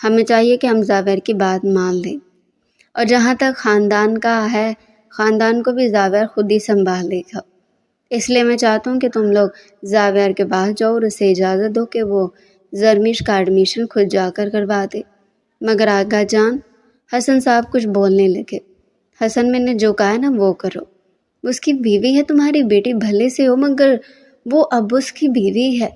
ہمیں چاہیے کہ ہم زاویہ کی بات مان لیں، اور جہاں تک خاندان کا ہے، خاندان کو بھی زاویہ خود ہی سنبھال لے گا۔ اس لیے میں چاہتا ہوں کہ تم لوگ زاویہ کے پاس جاؤ اور اسے اجازت دو کہ وہ زرمش کا ایڈمیشن خود جا کر کروا دے۔ مگر آغا جان، حسن صاحب کچھ بولنے لگے۔ حسن، میں نے جو کہا ہے نا وہ کرو۔ اس کی بیوی ہے تمہاری بیٹی، بھلے سے ہو مگر وہ اب اس کی بیوی ہے۔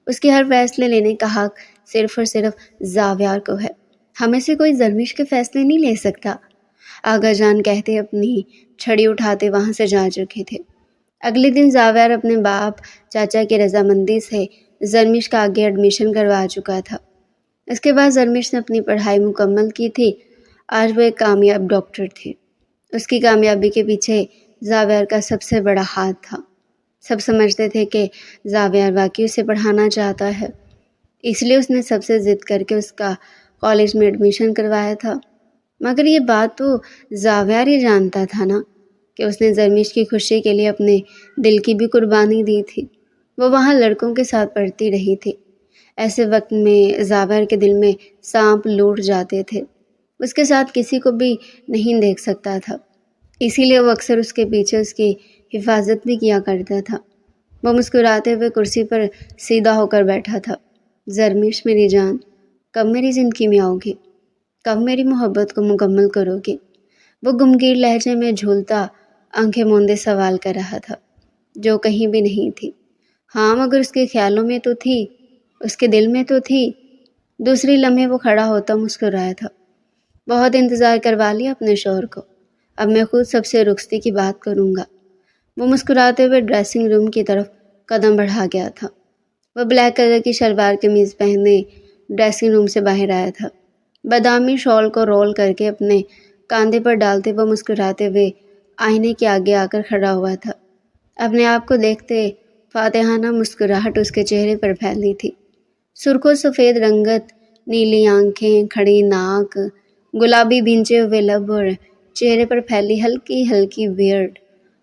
اس کے ہر فیصلے لینے کا حق صرف اور صرف زاویہ کو ہے۔ ہمیں سے کوئی زرمش کے فیصلے نہیں لے سکتا۔ آغا جان کہتے اپنی چھڑی اٹھاتے وہاں سے جا چکے تھے۔ اگلے دن زاویہ اپنے باپ چاچا کی رضامندی سے زرمش کا آگے ایڈمیشن کروا چکا تھا۔ اس کے بعد زرمش نے اپنی پڑھائی مکمل کی تھی۔ آج وہ ایک کامیاب ڈاکٹر تھے۔ اس کی کامیابی کے پیچھے زاویہ کا سب سے بڑا ہاتھ تھا۔ سب سمجھتے تھے کہ زاویہ واقعی اسے پڑھانا چاہتا ہے، اس لیے اس نے سب سے ضد کر کے اس کا کالج میں ایڈمیشن کروایا تھا۔ مگر یہ بات تو زاویہ ہی جانتا تھا نا کہ اس نے زرمش کی خوشی کے لیے اپنے دل کی بھی قربانی دی تھی۔ وہ وہاں لڑکوں کے ساتھ پڑھتی رہی تھی۔ ایسے وقت میں زاویہ کے دل میں سانپ لوٹ جاتے تھے۔ اس کے ساتھ کسی کو بھی نہیں دیکھ سکتا تھا، اسی لیے وہ اکثر اس کے پیچھے اس کی حفاظت بھی کیا کرتا تھا۔ وہ مسکراتے ہوئے کرسی پر سیدھا ہو کر بیٹھا تھا۔ زرمش میری جان، کب میری زندگی میں آؤ گی؟ کب میری محبت کو مکمل کرو گی؟ وہ گمگیر لہجے میں جھولتا آنکھیں موندے سوال کر رہا تھا، جو کہیں بھی نہیں تھی۔ ہاں مگر اس کے خیالوں میں تو تھی، اس کے دل میں تو تھی۔ دوسری لمحے وہ کھڑا ہوتا مسکرایا تھا۔ بہت انتظار کروا لیا اپنے شوہر کو، اب میں خود سب سے رخصتی کی بات کروں گا۔ وہ مسکراتے ہوئے ڈریسنگ روم کی طرف قدم بڑھا گیا تھا۔ وہ بلیک کلر کی شلوار قمیض پہنے ڈریسنگ روم سے باہر آیا تھا۔ بادامی شال کو رول کر کے اپنے کاندھے پر ڈالتے وہ مسکراتے ہوئے آئینے کے آگے آ کر کھڑا ہوا تھا۔ اپنے آپ کو دیکھتے فاتحانہ مسکراہٹ اس کے چہرے پر پھیلی تھی۔ سرخ و سفید رنگت، نیلی آنکھیں، کھڑی ناک، گلابی بھینچے ہوئے لب اور چہرے پر پھیلی ہلکی ہلکی بیئرڈ۔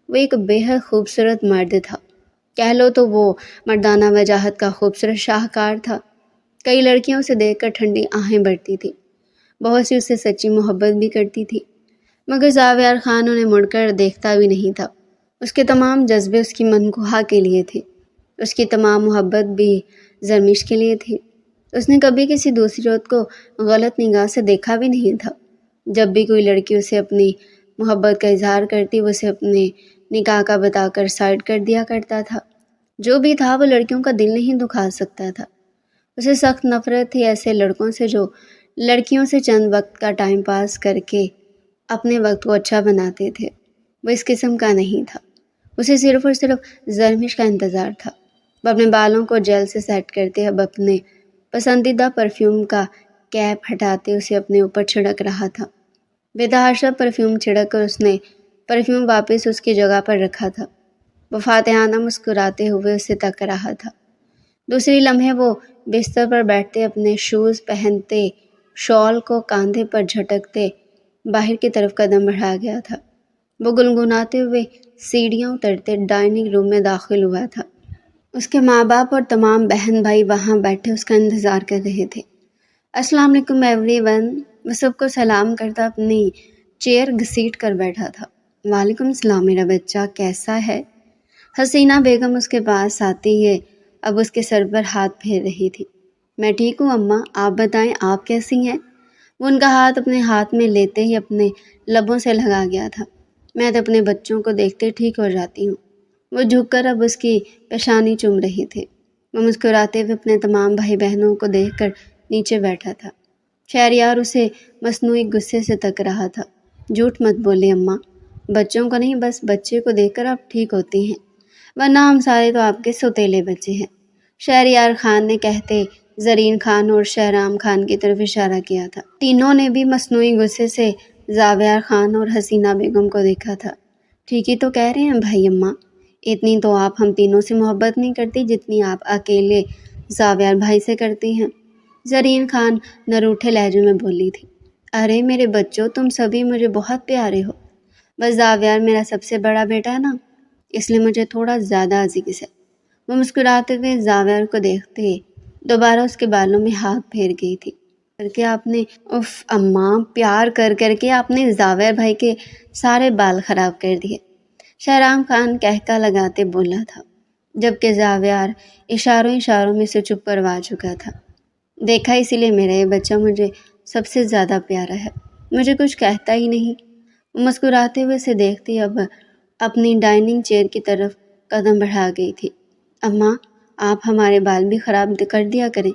وہ ایک بے حد خوبصورت مرد تھا۔ کہہ لو تو وہ مردانہ وجاہت کا خوبصورت شاہکار تھا۔ کئی لڑکیاں اسے دیکھ کر ٹھنڈی آہیں بھرتی تھی، بہت سی اسے سچی محبت بھی کرتی تھی، مگر زاویہ خان انہیں مڑ کر دیکھتا بھی نہیں تھا۔ اس کے تمام جذبے اس کی منکوہا کے لیے تھے، اس کی تمام محبت بھی زرمش کے لیے تھی۔ اس نے کبھی کسی دوسری عورت کو غلط نگاہ سے دیکھا بھی نہیں تھا۔ جب بھی کوئی لڑکی اسے اپنی محبت کا اظہار کرتی، وہ اسے اپنے نکاح کا بتا کر سائڈ کر دیا کرتا تھا۔ جو بھی تھا، وہ لڑکیوں کا دل نہیں دکھا سکتا تھا۔ اسے سخت نفرت تھی ایسے لڑکوں سے جو لڑکیوں سے چند وقت کا ٹائم پاس کر کے اپنے وقت کو اچھا بناتے تھے۔ وہ اس قسم کا نہیں تھا۔ اسے صرف اور صرف زرمش کا انتظار تھا۔ وہ اپنے بالوں کو جیل سے سیٹ کرتے اب اپنے پسندیدہ پرفیوم کا کیپ ہٹاتے اسے اپنے اوپر چھڑک رہا تھا۔ بے تحاشا پرفیوم چھڑک کر اس نے پرفیوم واپس اس کی جگہ پر رکھا تھا۔ وہ فاتحانہ مسکراتے ہوئے اسے تک رہا تھا۔ دوسری لمحے وہ بستر پر بیٹھتے اپنے شوز پہنتے، شال کو کاندھے پر جھٹکتے باہر کی طرف قدم بڑھا گیا تھا۔ وہ گنگناتے ہوئے سیڑھیاں اترتے ڈائننگ روم میں داخل ہوا تھا۔ اس کے ماں باپ اور تمام بہن بھائی وہاں بیٹھے اس کا انتظار کر رہے تھے۔ السلام علیکم ایوری ون۔ وہ سب کو سلام کرتا اپنی چیئر گھسیٹ کر بیٹھا تھا۔ وعلیکم السلام میرا بچہ، کیسا ہے؟ حسینہ بیگم اس کے پاس آتی ہے اب اس کے سر پر ہاتھ پھیر رہی تھی۔ میں ٹھیک ہوں اماں، آپ بتائیں آپ کیسی ہیں؟ وہ ان کا ہاتھ اپنے ہاتھ میں لیتے ہی اپنے لبوں سے لگا گیا تھا۔ میں تو اپنے بچوں کو دیکھتے ٹھیک ہو جاتی ہوں۔ وہ جھک کر اب اس کی پیشانی چوم رہی تھی۔ وہ مسکراتے ہوئے اپنے تمام بھائی بہنوں کو دیکھ کر نیچے بیٹھا تھا۔ شہریار اسے مصنوعی غصے سے تک رہا تھا۔ جھوٹ مت بولے اماں، بچوں کو نہیں بس بچے کو دیکھ کر آپ ٹھیک ہوتی ہیں، ورنہ ہم سارے تو آپ کے سوتیلے بچے ہیں۔ شہریار خان نے کہتے زرین خان اور شہرام خان کی طرف اشارہ کیا تھا۔ تینوں نے بھی مصنوعی غصے سے زاویہ خان اور حسینہ بیگم کو دیکھا تھا۔ ٹھیک ہی تو کہہ رہے ہیں بھائی اماں، اتنی تو آپ ہم تینوں سے محبت نہیں کرتی جتنی آپ اکیلے زاویہ بھائی سے کرتی ہیں، زرین خان نروٹھے لہجے میں بولی تھی۔ ارے میرے بچوں، تم سبھی مجھے بہت پیارے ہو، بس زاویہ میرا سب سے بڑا بیٹا ہے نا، اس لیے مجھے تھوڑا زیادہ عزیز ہے۔ وہ مسکراتے ہوئے زاویہ کو دیکھتے دوبارہ اس کے بالوں میں ہاتھ پھیر گئی تھی۔ کر کے آپ نے اف اماں پیار کر کر کے آپ نے زاویر بھائی کے سارے بال خراب کر دیے، شہرام خان کہکا لگاتے بولا تھا، جبکہ زاویار اشاروں میں سے چپ کروا چکا تھا۔ دیکھا، اسی لیے میرا یہ بچہ مجھے سب سے زیادہ پیارا ہے، مجھے کچھ کہتا ہی نہیں۔ مسکراتے ہوئے سے دیکھتی اب اپنی ڈائننگ چیئر کی طرف قدم بڑھا گئی تھی۔ اماں، آپ ہمارے بال بھی خراب کر دیا کریں،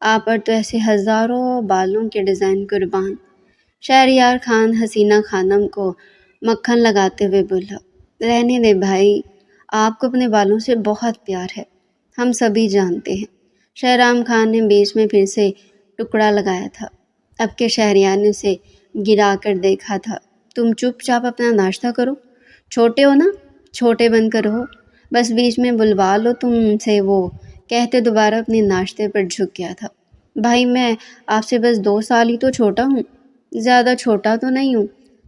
آپ پر تو ایسے ہزاروں بالوں کے ڈیزائن قربان۔ شہریار خان حسینہ خانم کو مکھن لگاتے ہوئے بولا، رہنے دے بھائی، آپ کو اپنے بالوں سے بہت پیار ہے، ہم سبھی جانتے ہیں۔ شہرام خان نے بیچ میں پھر سے ٹکڑا لگایا تھا، اب کے شہریار نے اسے گرا کر دیکھا تھا۔ تم چپ چاپ اپنا ناشتہ کرو، چھوٹے ہو نا، چھوٹے بن کر رہو، بس بیچ میں بلوا لو تم سے وہ، کہتے دوبارہ اپنے ناشتے پر جھک گیا تھا۔ بھائی، میں آپ سے بس 2 سال ہی تو چھوٹا ہوں، زیادہ چھوٹا تو نہیں ہوں،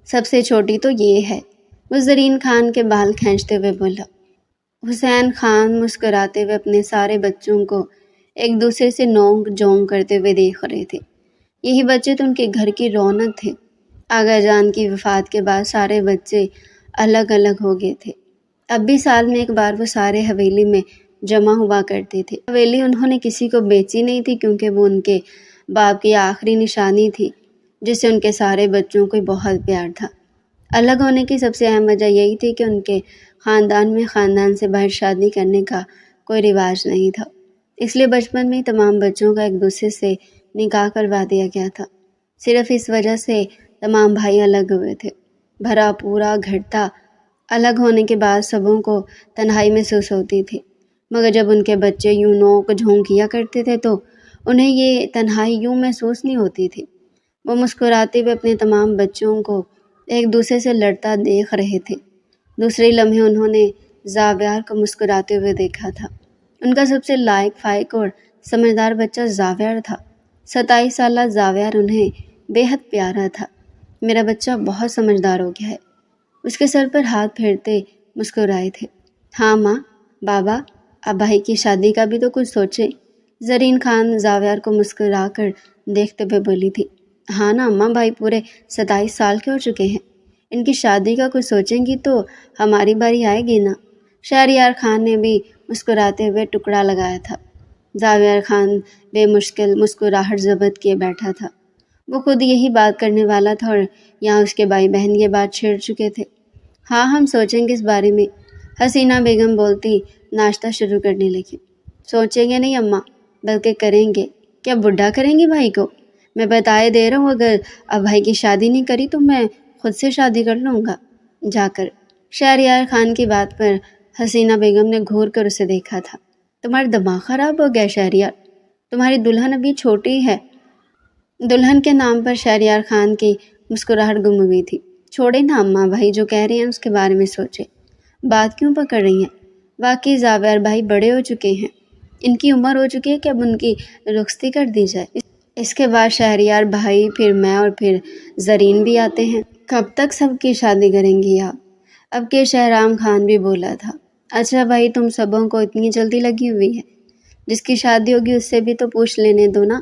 سب سے چھوٹی تو یہ ہے، وہ زرین خان کے بال کھینچتے ہوئے بولا۔ حسین خان مسکراتے ہوئے اپنے سارے بچوں کو ایک دوسرے سے نونک جھونک کرتے ہوئے دیکھ رہے تھے۔ یہی بچے تو ان کے گھر کی رونق تھے۔ آغا جان کی وفات کے بعد سارے بچے الگ الگ ہو گئے تھے، اب بھی سال میں ایک بار وہ سارے حویلی میں جمع ہوا کرتے تھے۔ حویلی انہوں نے کسی کو بیچی نہیں تھی، کیونکہ وہ ان کے باپ کی آخری نشانی تھی، جس سے ان کے سارے بچوں کو بہت پیار تھا۔ الگ ہونے کی سب سے اہم وجہ یہی تھی کہ ان کے خاندان میں خاندان سے باہر شادی کرنے کا کوئی رواج نہیں تھا، اس لیے بچپن میں ہی تمام بچوں کا ایک دوسرے سے نکاح کروا دیا گیا تھا۔ صرف اس وجہ سے تمام بھائی الگ ہوئے تھے۔ بھرا پورا گھر تھا۔ الگ ہونے کے بعد سبوں کو تنہائی محسوس ہوتی تھی، مگر جب ان کے بچے یوں نوک جھونک کیا کرتے تھے تو انہیں یہ تنہائی یوں محسوس نہیں ہوتی تھی۔ وہ مسکراتے ہوئے اپنے تمام بچوں کو ایک دوسرے سے لڑتا دیکھ رہے تھے۔ دوسرے لمحے انہوں نے زاویار کو مسکراتے ہوئے دیکھا تھا۔ ان کا سب سے لائق فائق اور سمجھدار بچہ زاویار تھا۔ 27 سالہ زاویار انہیں بے حد پیارا تھا۔ میرا بچہ بہت سمجھدار ہو گیا ہے، اس کے سر پر ہاتھ پھیرتے مسکرائے تھے۔ ہاں ماں، بابا، اب بھائی کی شادی کا بھی تو کچھ سوچیں۔ زرین خان زاویار کو مسکرا کر دیکھتے ہوئے بولی تھی۔ ہاں نا اماں، بھائی پورے 27 سال کے ہو چکے ہیں، ان کی شادی کا کچھ سوچیں گی تو ہماری باری آئے گی نا۔ شہریار خان نے بھی مسکراتے ہوئے ٹکڑا لگایا تھا۔ زاویار خان بے مشکل مسکراہٹ ضبط کیے بیٹھا تھا۔ وہ خود یہی بات کرنے والا تھا اور یہاں اس کے بھائی بہن یہ بات چھیڑ چکے تھے۔ ہاں، ہم سوچیں گے اس بارے میں، حسینہ بیگم بولتی ناشتہ شروع کرنے لگی۔ سوچیں گے نہیں اماں، بلکہ کریں گے۔ کیا بڈھا کریں گے بھائی کو؟ میں بتائے دے رہا ہوں، اگر اب بھائی کی شادی نہیں کری تو میں خود سے شادی کر لوں گا جا کر۔ شہریار خان کی بات پر حسینہ بیگم نے گھور کر اسے دیکھا تھا۔ تمہارا دماغ خراب ہو گیا شہریار، تمہاری دلہن ابھی چھوٹی ہے۔ دلہن کے نام پر شہریار خان کی مسکراہٹ گم ہوئی تھی۔ چھوڑے نا اماں، بھائی جو کہہ رہے ہیں اس کے بارے میں سوچے، بات کیوں پکڑ رہی ہیں؟ واقعی زاویار بھائی بڑے ہو چکے ہیں، ان کی عمر ہو چکی ہے کہ اب ان کی رخصتی کر دی جائے۔ اس کے بعد شہریار بھائی، پھر میں اور پھر زرین بھی آتے ہیں، کب تک سب کی شادی کریں گی آپ؟ اب کے شہرام خان بھی بولا تھا۔ اچھا بھائی، تم سبوں کو اتنی جلدی لگی ہوئی ہے، جس کی شادی ہوگی اس سے بھی تو پوچھ لینے دو نا۔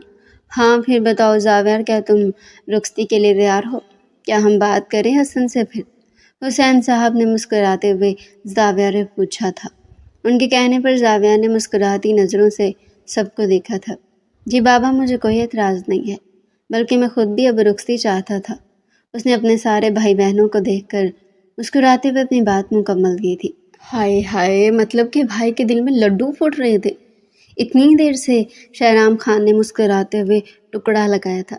ہاں پھر بتاؤ زاویار، کیا تم رخصتی کے لیے تیار ہو؟ کیا ہم بات کریں حسن سے پھر؟ حسین صاحب نے مسکراتے ہوئے زاویار سے پوچھا تھا۔ ان کے کہنے پر زاویار نے مسکراتی نظروں سے سب کو دیکھا تھا۔ جی بابا، مجھے کوئی اعتراض نہیں ہے، بلکہ میں خود بھی اب رخصتی چاہتا تھا۔ اس نے اپنے سارے بھائی بہنوں کو دیکھ کر مسکراتے ہوئے اپنی بات مکمل کی تھی۔ ہائے ہائے، مطلب کہ بھائی کے دل میں لڈو پھوٹ رہے تھے۔ اتنی دیر سے شہرام خان نے مسکراتے ہوئے ٹکڑا لگایا تھا۔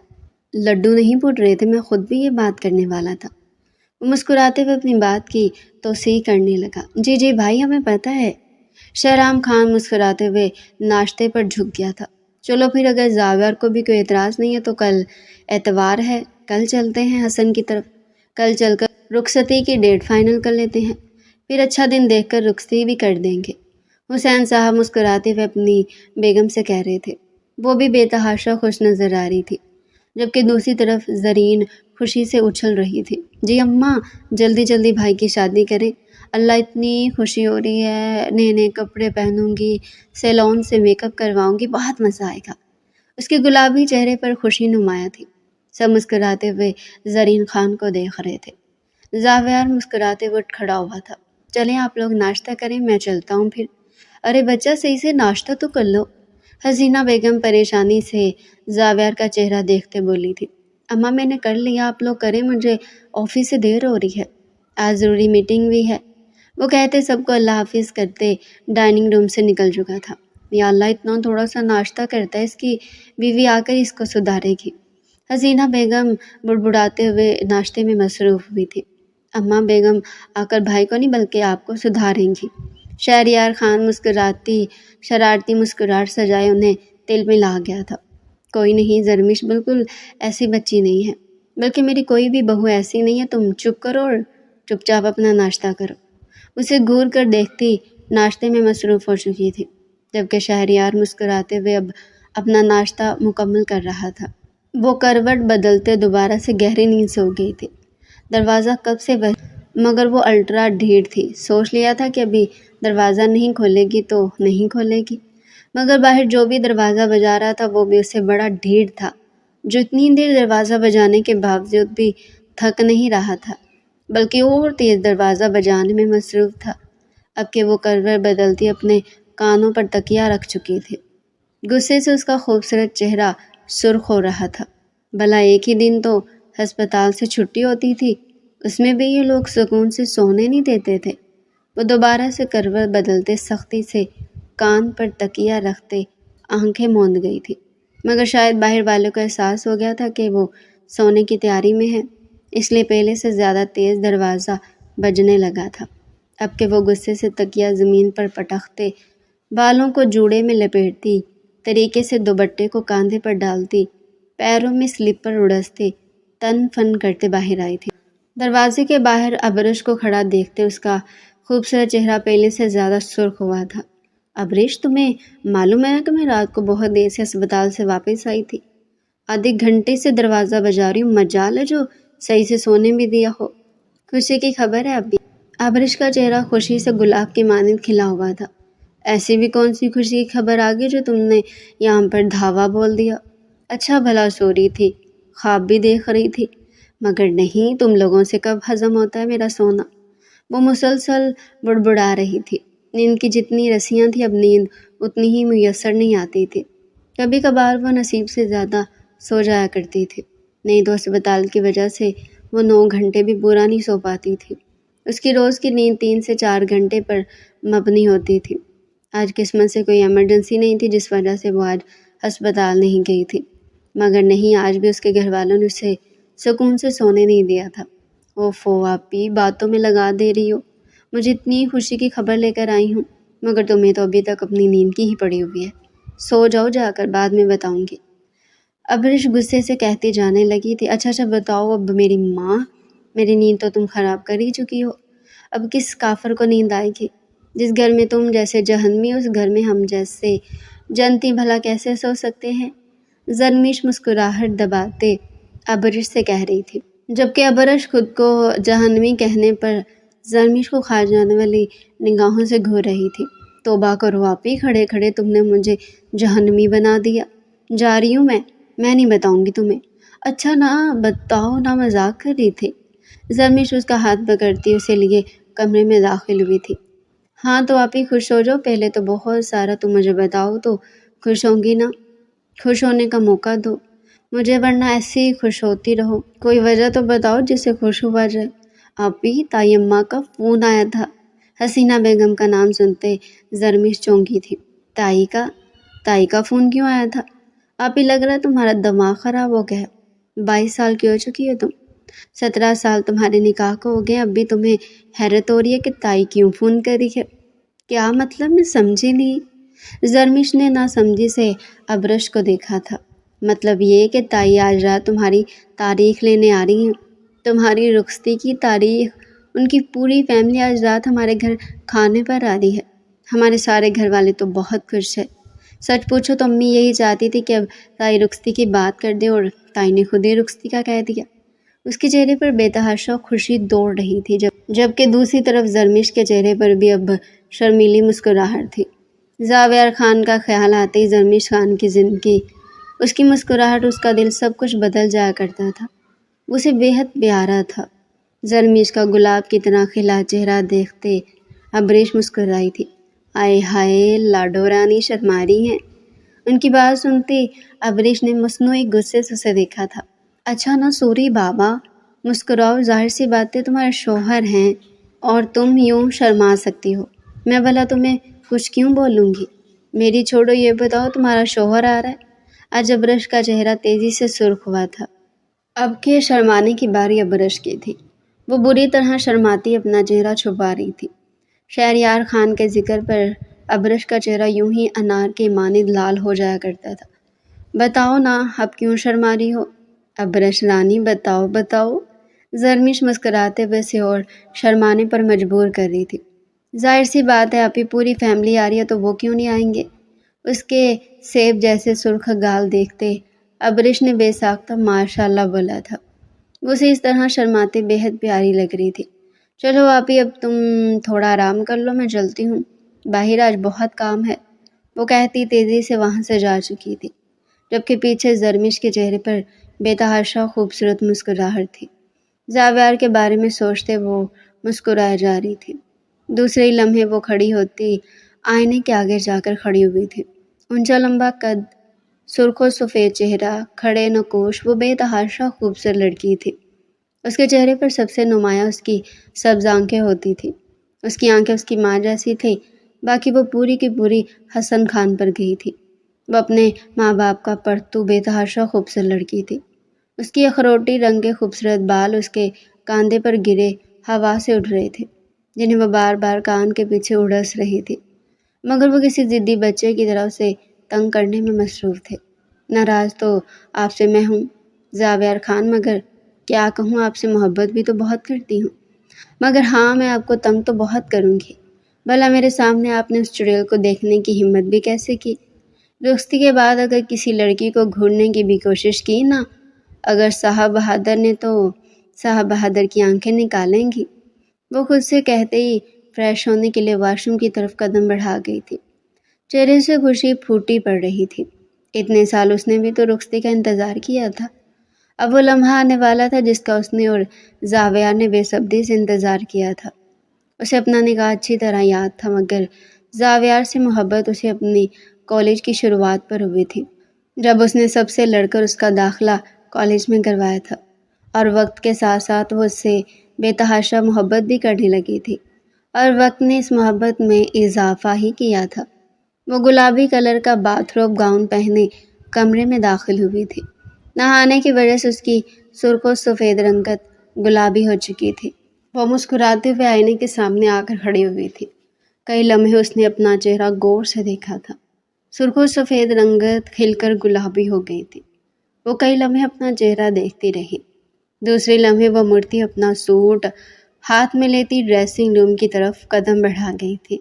لڈو نہیں پھوٹ رہے تھے، میں خود بھی یہ بات کرنے والا تھا۔ وہ مسکراتے ہوئے اپنی بات کی توسیع کرنے لگا۔ جی جی بھائی، ہمیں پتہ ہے۔ شہرام خان مسکراتے ہوئے ناشتے پر جھک گیا تھا۔ چلو پھر، اگر زاویار کو بھی کوئی اعتراض نہیں ہے تو کل اتوار ہے، کل چلتے ہیں حسن کی طرف۔ کل چل کر رخصتی کی ڈیٹ فائنل کر لیتے ہیں، پھر اچھا دن دیکھ کر رخصتی بھی کر دیں گے۔ حسین صاحب مسکراتے ہوئے اپنی بیگم سے کہہ رہے تھے۔ وہ بھی بے تحاشا خوش نظر آ رہی تھی، جبکہ دوسری طرف زرین خوشی سے اچھل رہی تھی۔ جی اماں، جلدی جلدی بھائی کی شادی کریں، اللہ اتنی خوشی ہو رہی ہے، نئے نئے کپڑے پہنوں گی، سیلون سے میک اپ کرواؤں گی، بہت مزہ آئے گا۔ اس کے گلابی چہرے پر خوشی نمایاں تھی۔ سب مسکراتے ہوئے زرین خان کو دیکھ رہے تھے۔ زاویار مسکراتے ہوئے اٹھ کھڑا ہوا تھا۔ چلیں آپ لوگ ناشتہ کریں، میں چلتا ہوں پھر۔ ارے بچہ صحیح سے ناشتہ تو کر لو۔ حسینہ بیگم پریشانی سے زاویار کا چہرہ دیکھتے بولی تھی۔ اماں میں نے کر لیا، آپ لوگ کریں، مجھے آفس سے دیر ہو رہی ہے، آج ضروری میٹنگ بھی ہے۔ وہ کہتے سب کو اللہ حافظ کرتے ڈائننگ روم سے نکل چکا تھا۔ یا اللہ اتنا تھوڑا سا ناشتہ کرتا ہے، اس کی بیوی آ کر اس کو سدھارے گی۔ حسینہ بیگم بڑبڑاتے ہوئے ناشتے میں مصروف ہوئی تھی۔ اماں بیگم آ کر بھائی کو نہیں بلکہ آپ کو سدھاریں گی۔ شہریار خان شرارتی مسکراہٹ سجائے انہیں تل میں لا گیا تھا۔ کوئی نہیں زرمش بالکل ایسی بچی نہیں ہے، بلکہ میری کوئی بھی بہو ایسی نہیں ہے، تم چپ کرو اور چپ چاپ اپنا ناشتہ کرو۔ اسے گور کر دیکھتی ناشتے میں مصروف ہو چکی تھی، جبکہ شہریار مسکراتے ہوئے اب اپنا ناشتہ مکمل کر رہا تھا۔ وہ کروٹ بدلتے دوبارہ سے گہری نیند سے اٹھ گئی تھی۔ دروازہ کب سے مگر وہ الٹرا ڈھیٹ تھی، سوچ لیا تھا کہ ابھی دروازہ نہیں کھولے گی تو نہیں کھولے گی، مگر باہر جو بھی دروازہ بجا رہا تھا وہ بھی اس سے بڑا ڈھیٹ تھا، جو اتنی دیر دروازہ بجانے کے باوجود بھی تھک نہیں رہا تھا، بلکہ اور تیز دروازہ بجانے میں مصروف تھا، اب کہ وہ کروٹ بدلتی اپنے کانوں پر تکیہ رکھ چکی تھی۔ غصے سے اس کا خوبصورت چہرہ سرخ ہو رہا تھا۔ بھلا ایک ہی دن تو ہسپتال سے چھٹی ہوتی تھی، اس میں بھی یہ لوگ سکون سے سونے نہیں دیتے تھے۔ وہ دوبارہ سے کروٹ بدلتے سختی سے کان پر تکیہ رکھتے آنکھیں موند گئی تھی، مگر شاید باہر والوں کو احساس ہو گیا تھا کہ وہ سونے کی تیاری میں ہے، اس لیے پہلے سے زیادہ تیز دروازہ بجنے لگا تھا۔ اب کہ وہ غصے سے تکیہ زمین پر پٹکتے، بالوں کو جوڑے میں لپیٹتی، طریقے سے دوپٹے کو کاندھے پر ڈالتی، پیروں میں سلیپر اڑستے، تن فن کرتے باہر آئی تھی۔ دروازے کے باہر ابرش کو کھڑا دیکھتے اس کا خوبصورت چہرہ پہلے سے زیادہ سرخ ہوا تھا۔ ابرش، تمہیں معلوم ہے کہ میں رات کو بہت دیر سے اسپتال سے واپس آئی تھی، آدھے گھنٹے سے دروازہ بجا رہی ہوں، مجال ہے جو صحیح سے سونے بھی دیا ہو۔ خوشی کی خبر ہے ابھی؟ ابرش کا چہرہ خوشی سے گلاب کی مانند کھلا ہوا تھا۔ ایسی بھی کون سی خوشی کی خبر آگئی جو تم نے یہاں پر دھاوا بول دیا؟ اچھا بھلا سو رہی تھی، خواب بھی دیکھ رہی تھی، مگر نہیں، تم لوگوں سے کب ہضم ہوتا ہے میرا سونا۔ وہ مسلسل بڑبڑا رہی تھی۔ نیند کی جتنی رسیاں تھیں اب نیند اتنی ہی میسر نہیں آتی تھی، کبھی کبھار وہ نصیب سے زیادہ سو جایا کرتی تھی، نہیں تو اسپتال کی وجہ سے وہ 9 گھنٹے بھی پورا نہیں سو پاتی تھی۔ اس کی روز کی نیند 3 سے 4 گھنٹے پر مبنی ہوتی تھی۔ آج قسمت سے کوئی ایمرجنسی نہیں تھی جس وجہ سے وہ آج ہسپتال نہیں گئی تھی، مگر نہیں، آج بھی اس کے گھر والوں نے اسے سکون سے سونے نہیں دیا تھا۔ اوفو آپی، باتوں میں لگا دے رہی ہو، مجھے اتنی خوشی کی خبر لے کر آئی ہوں، مگر تمہیں تو ابھی تک اپنی نیند کی ہی پڑی ہوئی ہے، سو جاؤ جا کر، بعد میں بتاؤں گی۔ ابرش غصے سے کہتی جانے لگی تھی۔ اچھا بتاؤ اب میری ماں، میری نیند تو تم خراب کر ہی چکی ہو، اب کس کافر کو نیند آئے گی؟ جس گھر میں تم جیسے جہنمی، اس گھر میں ہم جیسے جنتی بھلا کیسے سو سکتے ہیں؟ زرمش مسکراہٹ دباتے ابرش سے کہہ رہی تھی، جبکہ ابرش خود کو جہنمی کہنے پر زرمش کو کھا جانے والی نگاہوں سے گھور رہی تھی۔ توبہ کرو آپی، کھڑے کھڑے تم نے مجھے جہنمی بنا دیا۔ جا رہی ہوں میں نہیں بتاؤں گی تمہیں۔ اچھا نہ بتاؤ نا، مذاق کر رہی تھی۔ زرمش اس کا ہاتھ پکڑتی اسے لیے کمرے میں داخل ہوئی تھی۔ ہاں تو آپی خوش ہو جاؤ، پہلے تو بہت سارا تم مجھے بتاؤ تو خوش ہوں گی نا، خوش ہونے کا موقع دو مجھے، ورنہ ایسے ہی خوش ہوتی رہو، کوئی وجہ تو بتاؤ جس سے خوش ہوا جائے۔ آپی، تائی اماں کا فون آیا تھا۔ حسینہ بیگم کا نام سنتے زرمش چونکی تھی۔ تائی کا فون کیوں آیا تھا؟ آپی، لگ رہا ہے تمہارا دماغ خراب ہو گیا ہے، 22 سال کی ہو چکی ہو تم، 17 سال تمہارے نکاح کو ہو گئے، اب بھی تمہیں حیرت ہو رہی ہے کہ تائی کیوں فون کری ہے؟ کیا مطلب؟ میں سمجھی نہیں۔ زرمش نے ناسمجھی سے ابرش کو دیکھا تھا۔ مطلب یہ کہ تائی آج رات تمہاری تاریخ لینے آ رہی ہیں، تمہاری رخصتی کی تاریخ۔ ان کی پوری فیملی آج رات ہمارے گھر کھانے پر آ رہی ہے۔ ہمارے سارے گھر والے تو بہت خوش ہیں۔ سچ پوچھو تو امی یہی چاہتی تھی کہ اب تائی رخصتی کی بات کر دے، اور تائی نے خود ہی رخصتی کا کہہ دیا۔ اس کے چہرے پر بے تحاشا خوشی دوڑ رہی تھی، جبکہ دوسری طرف زرمش کے چہرے پر بھی اب شرمیلی مسکراہٹ تھی۔ زاویار خان کا خیال آتے ہی زرمش خان کی زندگی اس کی مسکراہٹ، اس کا دل، سب کچھ بدل جایا کرتا تھا۔ وہ اسے بے حد پیارا تھا۔ زرمیش کا گلاب کی طرح کھلا چہرہ دیکھتے ابریش مسکرائی تھی۔ آئے ہائے، لاڈو رانی شرما رہی ہیں۔ ان کی بات سنتے ابریش نے مصنوعی غصے سے اسے دیکھا تھا۔ اچھا نا سوری بابا، مسکراؤ، ظاہر سی بات ہے تمہارے شوہر ہیں اور تم یوں شرما سکتی ہو، میں بھلا تمہیں کچھ کیوں بولوں گی؟ میری چھوڑو، یہ بتاؤ تمہارا شوہر آ رہا ہے؟ آج ابرش کا چہرہ تیزی سے سرخ ہوا تھا۔ اب کے شرمانے کی باری ابرش کی تھی۔ وہ بری طرح شرماتی اپنا چہرہ چھپا رہی تھی۔ شہریار خان کے ذکر پر ابرش کا چہرہ یوں ہی انار کے مانند لال ہو جایا کرتا تھا۔ بتاؤ نا، اب کیوں شرما رہی ہو؟ ابرش رانی بتاؤ بتاؤ۔ زرمیش مسکراتے ہوئے اسے اور شرمانے پر مجبور کر رہی تھی۔ ظاہر سی بات ہے، آپ کی پوری فیملی آ رہی ہے تو وہ کیوں نہیں آئیں گے؟ اس کے سیب جیسے سرخ گال دیکھتے ابرش نے بے ساختہ ماشاء اللہ بولا تھا۔ وہ اسے اس طرح شرماتے بے حد پیاری لگ رہی تھی۔ چلو آپی، اب تم تھوڑا آرام کر لو، میں چلتی ہوں، باہر آج بہت کام ہے، وہ کہتی تیزی سے وہاں سے جا چکی تھی، جبکہ پیچھے زرمیش کے چہرے پر بے تحاشا خوبصورت مسکراہٹ تھی۔ زاویار کے بارے میں سوچتے وہ مسکرائے جا رہی تھی۔ دوسرے ہی لمحے وہ کھڑی ہوتی آئینے کے آگے جا کر کھڑی ہوئی تھی۔ اونچا لمبا قد، سرخ و سفید چہرہ، کھڑے نقوش، وہ بے تحاشا خوبصورت لڑکی تھی۔ اس کے چہرے پر سب سے نمایاں اس کی سبز آنکھیں ہوتی تھیں۔ اس کی آنکھیں اس کی ماں جیسی تھیں، باقی وہ پوری کی پوری حسن خان پر گئی تھی۔ وہ اپنے ماں باپ کا پرتو بے تحاشا خوبصورت لڑکی تھی۔ اس کی اخروٹی رنگ کے خوبصورت بال اس کے کاندھے پر گرے ہوا سے اٹھ رہے تھے، جنہیں وہ بار بار کان کے پیچھے اڑس رہی تھی، مگر وہ کسی ضدی بچے کی طرح اسے تنگ کرنے میں مصروف تھے۔ ناراض تو آپ سے میں ہوں زاویار خان، مگر کیا کہوں، آپ سے محبت بھی تو بہت کرتی ہوں، مگر ہاں، میں آپ کو تنگ تو بہت کروں گی۔ بھلا میرے سامنے آپ نے اس چڑیل کو دیکھنے کی ہمت بھی کیسے کی؟ رخصتی کے بعد اگر کسی لڑکی کو گھورنے کی بھی کوشش کی نا، اگر صاحب بہادر نے تو صاحب بہادر کی آنکھیں نکالیں گی۔ وہ خود سے کہتے ہی فریش ہونے کے لیے واش روم کی طرف قدم بڑھا گئی تھی۔ چہرے سے خوشی پھوٹی پڑ رہی تھی۔ اتنے سال اس نے بھی تو رخصتی کا انتظار کیا تھا۔ اب وہ لمحہ آنے والا تھا جس کا اس نے اور زاویار نے بے صبری سے انتظار کیا تھا۔ اسے اپنا نکاح اچھی طرح یاد تھا، مگر زاویار سے محبت اسے اپنی کالج کی شروعات پر ہوئی تھی، جب اس نے سب سے لڑ کر اس کا داخلہ کالج میں کروایا تھا، اور وقت کے ساتھ ساتھ وہ اس سے بے تحاشا محبت بھی کرنے لگی تھی، اور وقت نے اس محبت میں اضافہ ہی کیا تھا۔ وہ گلابی کلر کا باتھ روب گاؤن پہنے کمرے میں داخل ہوئی تھی۔ نہانے کی وجہ سے اس کی سرخ و سفید رنگت گلابی ہو چکی تھی۔ وہ مسکراتے ہوئے آئینے کے سامنے آ کر کھڑی ہوئی تھی۔ کئی لمحے اس نے اپنا چہرہ غور سے دیکھا تھا۔ سرخ و سفید رنگت کھل کر گلابی ہو گئی تھی۔ وہ کئی لمحے اپنا چہرہ دیکھتی رہی۔ دوسرے لمحے وہ مڑتی اپنا سوٹ ہاتھ میں لیتی ڈریسنگ روم کی طرف قدم بڑھا گئی تھی۔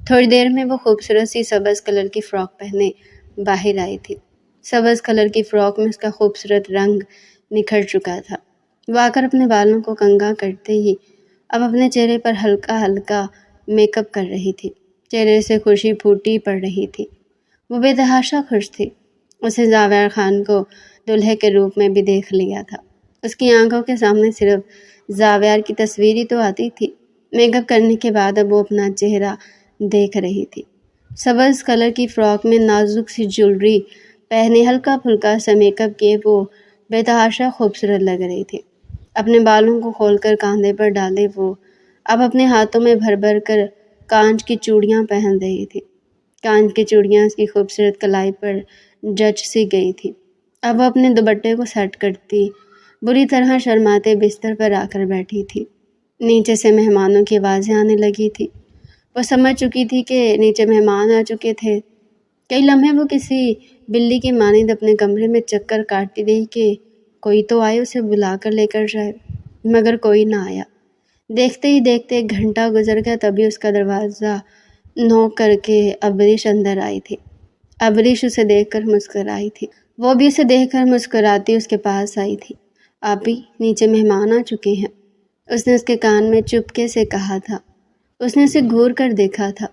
تھوڑی دیر میں وہ خوبصورت سی سبز کلر کی فراک پہنے باہر آئی تھی۔ سبز کلر کی فراک میں اس کا خوبصورت رنگ نکھر چکا تھا۔ وہ آ کر اپنے بالوں کو کنگھا کرتے ہی اب اپنے چہرے پر ہلکا ہلکا میک اپ کر رہی تھی۔ چہرے سے خوشی پھوٹی پڑ رہی تھی۔ وہ بے تحاشا خوش تھی۔ اسے زاویار خان کو دلہے کے روپ میں بھی دیکھ لیا تھا۔ اس کی آنکھوں کے سامنے صرف زاویار کی تصویر ہی تو آتی تھی۔ میک اپ کرنے کے بعد اب وہ اپنا چہرہ دیکھ رہی تھی۔ سبز کلر کی فراک میں نازک سی جولری پہنے ہلکا پھلکا سا میک اپ کیے وہ بے تحاشا خوبصورت لگ رہی تھی۔ اپنے بالوں کو کھول کر کاندھے پر ڈالے وہ اب اپنے ہاتھوں میں بھر بھر کر کانچ کی چوڑیاں پہن رہی تھی۔ کانچ کی چوڑیاں اس کی خوبصورت کلائی پر جچ سی گئی تھی۔ اب وہ اپنے دوپٹے کو سیٹ کرتی بری طرح شرماتے بستر پر آ کر بیٹھی تھی۔ نیچے سے مہمانوں کی آوازیں آنے لگی تھی۔ وہ سمجھ چکی تھی کہ نیچے مہمان آ چکے تھے۔ کئی لمحے وہ کسی بلی کی مانند اپنے کمرے میں چکر کاٹتی رہی کہ کوئی تو آئے اسے بلا کر لے کر جائے، مگر کوئی نہ آیا۔ دیکھتے ہی دیکھتے 1 گھنٹہ گزر گیا، تبھی اس کا دروازہ نوک کر کے ابریش اندر آئی تھی۔ ابریش اسے دیکھ کر مسکرائی تھی۔ وہ بھی اسے دیکھ کر مسکراتی اس کے پاس آئی تھی۔ آپی، نیچے مہمان آ چکے ہیں، اس نے اس کے کان میں چپکے سے کہا تھا۔ اس نے اسے گھور کر دیکھا تھا۔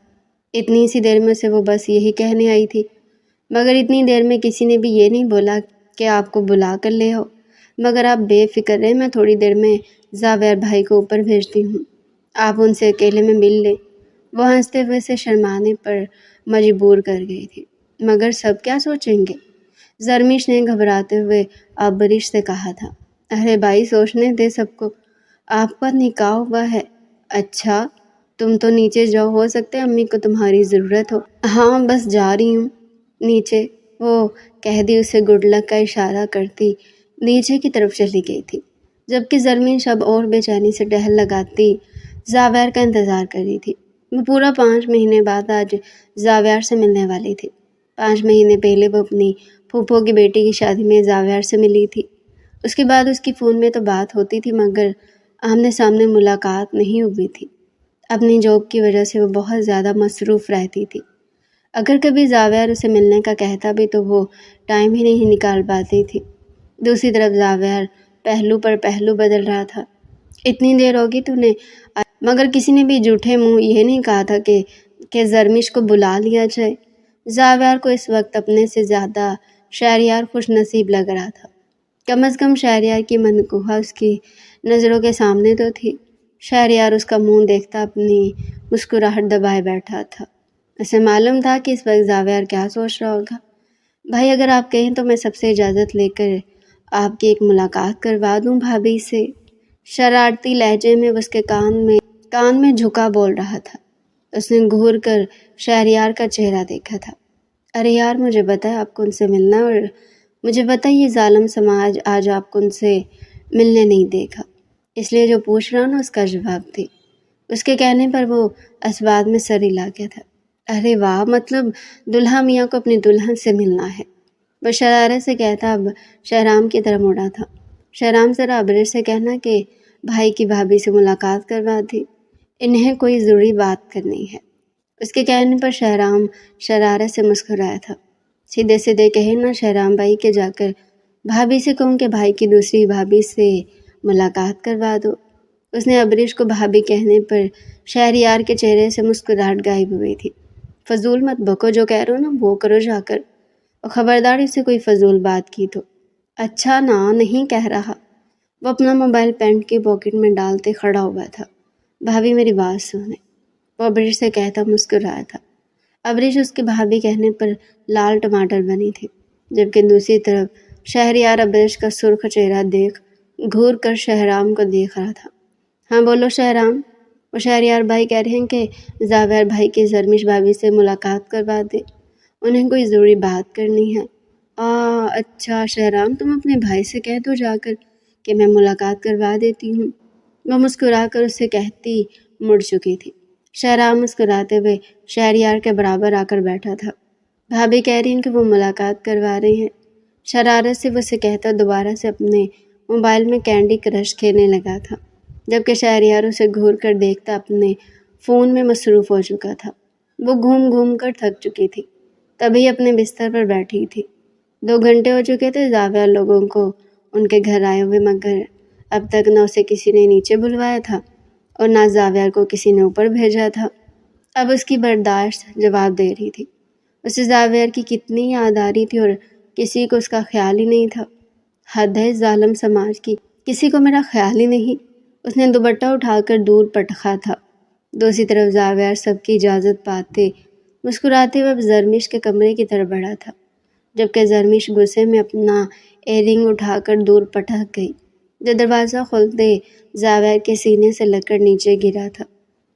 اتنی سی دیر میں اسے وہ بس یہی کہنے آئی تھی۔ مگر اتنی دیر میں کسی نے بھی یہ نہیں بولا کہ آپ کو بلا کر لے آؤ، مگر آپ بے فکر رہے، میں تھوڑی دیر میں زاویار بھائی کو اوپر بھیجتی ہوں، آپ ان سے اکیلے میں مل لیں۔ وہ ہنستے ہوئے سے شرمانے پر مجبور کر گئی تھی۔ مگر سب کیا سوچیں گے؟ زرمیش نے گھبراتے ہوئے عبریش سے کہا تھا۔ ارے بھائی سوچنے دے سب کو، آپ کا نکاح ہوا ہے۔ اچھا تم تو نیچے جاؤ، ہو سکتا ہے امی کو تمہاری ضرورت ہو۔ ہاں بس جا رہی ہوں نیچے، وہ کہہ دی اسے گڈ لک کا اشارہ کرتی نیچے کی طرف چلی گئی تھی، جبکہ زرمیش اب اور بے چینی سے ٹہل لگاتی زاویار کا انتظار کر رہی تھی۔ وہ پورا 5 مہینے بعد آج زاویار سے ملنے والی تھی۔ 5 مہینے پہلے وہ اپنی پھوپھو کی بیٹی کی شادی میں زاویار سے ملی تھی۔ اس کے بعد اس کی فون میں تو بات ہوتی تھی، مگر آمنے سامنے ملاقات نہیں ہوئی تھی۔ اپنی جاب کی وجہ سے وہ بہت زیادہ مصروف رہتی تھی۔ اگر کبھی زاویار اسے ملنے کا کہتا بھی تو وہ ٹائم ہی نہیں نکال پاتی تھی۔ دوسری طرف زاویار پہلو پر پہلو بدل رہا تھا۔ اتنی دیر ہوگی تو نے، مگر کسی نے بھی جھوٹے منہ یہ نہیں کہا تھا کہ زرمیش کو بلا لیا جائے۔ زاویار کو اس وقت اپنے سے زیادہ شہریار خوش نصیب لگ رہا تھا۔ کم از کم شہریار کی منقوہ اس کی نظروں کے سامنے تو تھی۔ شہریار اس کا منہ دیکھتا اپنی مسکراہٹ دبائے بیٹھا تھا۔ اسے معلوم تھا کہ اس وقت زاویار کیا سوچ رہا ہوگا۔ بھائی اگر آپ کہیں تو میں سب سے اجازت لے کر آپ کی ایک ملاقات کروا دوں بھابھی سے۔ شرارتی لہجے میں اس کے کان میں جھکا بول رہا تھا۔ اس نے گھور کر شہریار کا چہرہ دیکھا تھا۔ ارے یار مجھے پتہ ہے آپ کو ان سے ملنا، اور مجھے پتہ ہے یہ ظالم سماج آج آپ کو ان سے ملنے نہیں دے گا، اس لیے جو پوچھ رہا نا اس کا جواب دے۔ اس کے کہنے پر وہ اسباب میں سر ہلا گیا تھا۔ ارے واہ، مطلب دلہا میاں کو اپنی دلہن سے ملنا ہے؟ وہ شرارت سے کہتا اب شہرام کی طرف مڑا تھا۔ شہرام ذرا عبریش سے کہنا کہ بھائی کی بھابھی سے ملاقات کروا دی، انہیں کوئی ضروری بات کرنی ہے۔ اس کے کہنے پر شہرام شرارت سے مسکرایا تھا۔ سیدھے سیدھے کہے نا شہرام بھائی کہ جا کر بھابھی سے کہوں کہ بھائی کی دوسری بھابھی سے ملاقات کروا دو۔ اس نے عبریش کو بھابھی کہنے پر شہریار کے چہرے سے مسکراہٹ غائب ہوئی تھی۔ فضول مت بکو، جو کہہ رہے ہو نا وہ کرو جا کر، اور خبردار اس سے کوئی فضول بات کی تو۔ اچھا نا نہیں کہہ رہا۔ وہ اپنا موبائل پینٹ کی پاکٹ میں ڈالتے کھڑا ہوا تھا۔ بھابھی میری بات سنے، وہ عبریش سے کہتا مسکرایا تھا۔ عبریش اس کے بھابھی کہنے پر لال ٹماٹر بنی تھی، جبکہ دوسری طرف شہریار عبریش کا سرخ چہرہ دیکھ گھور کر شہرام کو دیکھ رہا تھا۔ ہاں بولو شہرام، وہ شہریار بھائی کہہ رہے ہیں کہ زاویار بھائی کی زرمیش بھابھی سے ملاقات کروا دے، انہیں کوئی ضروری بات کرنی ہے۔ اچھا شہرام، تم اپنے بھائی سے کہہ دو جا کر کہ میں ملاقات کروا دیتی ہوں۔ وہ مسکرا کر اس سے کہتی مڑ چکی تھی۔ شہرام مسکراتے ہوئے شہریار کے برابر آ کر بیٹھا تھا۔ بھابھی کہہ رہی ہیں کہ وہ ملاقات کروا رہی ہیں۔ شرارت سے وہ اسے کہتا دوبارہ سے اپنے موبائل میں کینڈی کرش کھیلنے لگا تھا، جبکہ شہریار اسے گھور کر دیکھتا اپنے فون میں مصروف ہو چکا تھا۔ وہ گھوم گھوم کر تھک چکی تھی، تبھی اپنے بستر پر بیٹھی تھی۔ 2 گھنٹے ہو چکے تھے زاویار لوگوں کو ان کے گھر آئے ہوئے، مگر اب تک نہ اسے کسی نے نیچے بلوایا تھا اور نہ زاویار کو کسی نے اوپر بھیجا تھا۔ اب اس کی برداشت جواب دے رہی تھی۔ اسے زاویار کی کتنی یاد آ رہی تھی اور کسی کو اس کا خیال ہی نہیں تھا۔ حد ہے ظالم سماج کی، کسی کو میرا خیال ہی نہیں۔ اس نے دوپٹہ اٹھا کر دور پٹخا تھا۔ دوسری طرف زاویار سب کی اجازت پاتے مسکراتے ہوئے زرمیش کے کمرے کی طرف بڑھا تھا، جبکہ زرمیش غصے میں اپنا ایئر رنگ اٹھا کر دور پٹک گئی، جو دروازہ کھولتے زاویار کے سینے سے لگ کر نیچے گرا تھا۔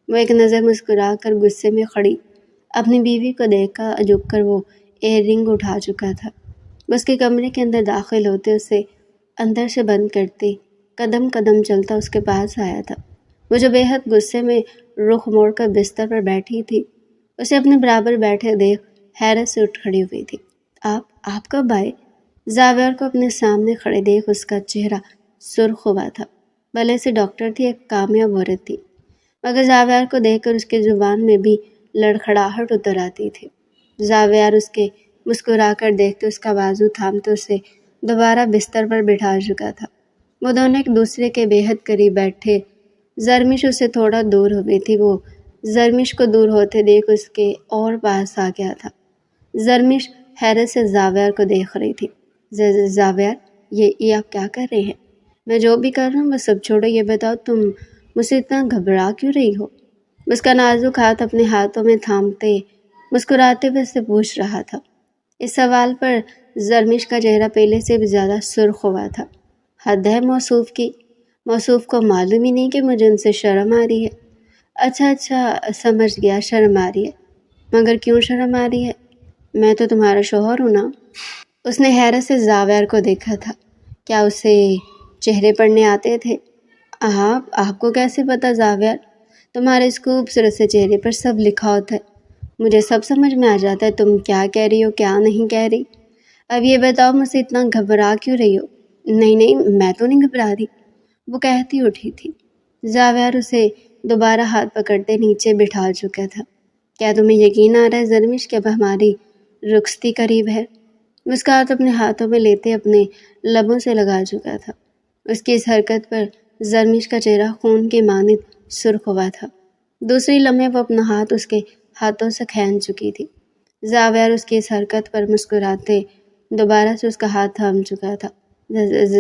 وہ ایک نظر مسکرا کر غصے میں کھڑی اپنی بیوی کو دیکھا، جھک کر وہ ایئر رنگ اٹھا چکا تھا۔ وہ اس کے کمرے کے اندر داخل ہوتے اسے اندر سے بند کرتے قدم قدم چلتا اس کے پاس آیا تھا۔ وہ جو بے حد غصے میں رخ موڑ کر بستر پر بیٹھی تھی، اسے اپنے برابر بیٹھے دیکھ حیرت سے اٹھ کھڑی ہوئی تھی۔ آپ کب آئے؟ زاویار کو اپنے سامنے کھڑے دیکھ اس کا چہرہ سرخ ہوا تھا۔ بھلے سے ڈاکٹر تھی، ایک کامیاب عورت تھی، مگر زاویار کو دیکھ کر اس کی زبان میں بھی لڑکھڑاہٹ اتر آتی تھی۔ زاویار اس کے مسکرا کر دیکھتے اس کا بازو تھامتے اسے دوبارہ بستر پر بٹھا چکا تھا۔ وہ دونوں ایک دوسرے کے بے حد قریب بیٹھے۔ زرمیش اس سے تھوڑا دور ہوئی تھی۔ وہ زرمیش کو دور ہوتے دیکھ اس کے اور پاس آ گیا تھا۔ زرمیش حیرت سے زاویار کو دیکھ رہی تھی۔ زاویار، یہ آپ کیا کر رہے ہیں؟ میں جو بھی کر رہا ہوں وہ سب چھوڑو، یہ بتاؤ تم مجھ سے اتنا گھبرا کیوں رہی ہو؟ اس کا نازک ہاتھ اپنے ہاتھوں میں تھامتے مسکراتے ہوئے سے پوچھ رہا تھا۔ اس سوال پر زرمش کا چہرہ پہلے سے بھی زیادہ سرخ ہوا تھا۔ حد ہے موصوف کی، موصوف کو معلوم ہی نہیں کہ مجھے ان سے شرم آ رہی ہے۔ اچھا سمجھ گیا، شرم آ رہی ہے، مگر کیوں شرم آ رہی ہے؟ میں تو تمہارا شوہر ہوں نا۔ اس نے حیرت سے زاویار کو دیکھا تھا۔ کیا اسے چہرے پڑھنے آتے تھے؟ آپ کو کیسے پتا زاویار؟ تمہارے اس خوبصورت سے چہرے پر سب لکھا ہوتا ہے، مجھے سب سمجھ میں آ جاتا ہے تم کیا کہہ رہی ہو کیا نہیں کہہ رہی۔ اب یہ بتاؤ مجھ سے اتنا گھبرا کیوں رہی ہو؟ نہیں میں تو نہیں گھبرا رہی، وہ کہتی اٹھی تھی۔ زاویار اسے دوبارہ ہاتھ پکڑتے نیچے بٹھا چکا تھا۔ کیا تمہیں یقین آ رہا ہے زرمش کہ اب ہماری رخصتی قریب ہے؟ اس کا ہاتھ اپنے ہاتھوں میں لیتے اپنے لبوں سے لگا چکا تھا۔ اس کی اس حرکت پر زرمش کا چہرہ خون کے مانند سرخ ہوا تھا۔ دوسری لمحے وہ اپنا ہاتھ اس کے ہاتھوں سے کھینچ چکی تھی۔ زاویار اس کی اس حرکت پر مسکراتے دوبارہ سے اس کا ہاتھ تھام چکا تھا۔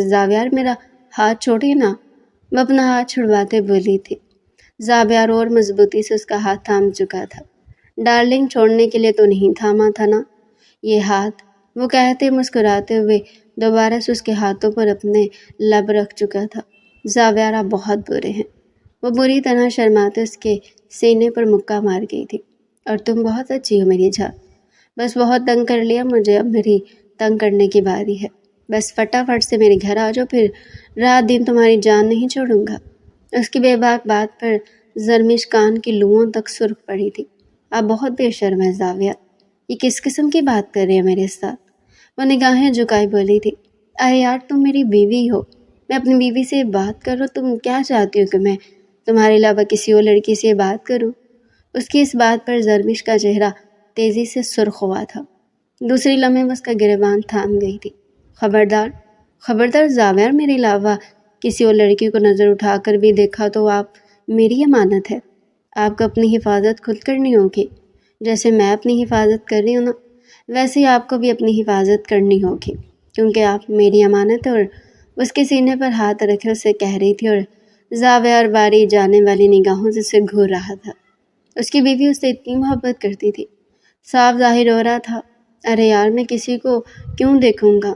زاویار میرا ہاتھ چھوڑیے نا، وہ اپنا ہاتھ چھڑواتے بولی تھی۔ زاویار اور مضبوطی سے اس کا ہاتھ تھام چکا تھا۔ ڈارلنگ، چھوڑنے کے لیے تو نہیں تھاما تھا نا یہ ہاتھ، وہ کہتے مسکراتے ہوئے دوبارہ سے اس کے ہاتھوں پر اپنے لب رکھ چکا تھا۔ زاویار آپ بہت برے ہیں، وہ بری طرح شرماتے اس کے سینے پر مکہ مار گئی تھی۔ اور تم بہت اچھی ہو میری جان، بس بہت تنگ کر لیا مجھے، اب میری تنگ کرنے کی باری ہے، بس فٹافٹ سے میرے گھر آ جاؤ، پھر رات دن تمہاری جان نہیں چھوڑوں گا۔ اس کی بے باک بات پر زرمش کان کی لوؤں تک سرخ پڑی تھی۔ آپ بہت بے شرم ہے زاویار، یہ کس قسم کی بات کر رہی ہے میرے ساتھ؟ وہ نگاہیں جھکائے بولی تھی۔ ارے یار تم میری بیوی ہو، میں اپنی بیوی سے بات کر رہا ہوں، تم کیا چاہتی ہو کہ میں تمہارے علاوہ کسی اور لڑکی سے بات کروں؟ اس کی اس بات پر زرمش کا چہرہ تیزی سے سرخ ہوا تھا۔ دوسری لمحے وہ اس کا گریبان تھام گئی تھی۔ خبردار زاویار، میرے علاوہ کسی اور لڑکی کو نظر اٹھا کر بھی دیکھا تو آپ میری امانت ہے، آپ کو اپنی حفاظت خود کرنی ہوگی۔ جیسے میں اپنی حفاظت کر رہی ہوں نا، ویسے ہی آپ کو بھی اپنی حفاظت کرنی ہوگی، کیونکہ آپ میری امانت ہے۔ اور اس کے سینے پر ہاتھ رکھے اسے کہہ رہی تھی، اور زاویار باری جانے والی نگاہوں سے اسے گھور رہا تھا۔ اس کی بیوی اس سے اتنی محبت کرتی تھی، صاف ظاہر ہو رہا تھا۔ ارے یار میں کسی کو کیوں دیکھوں گا،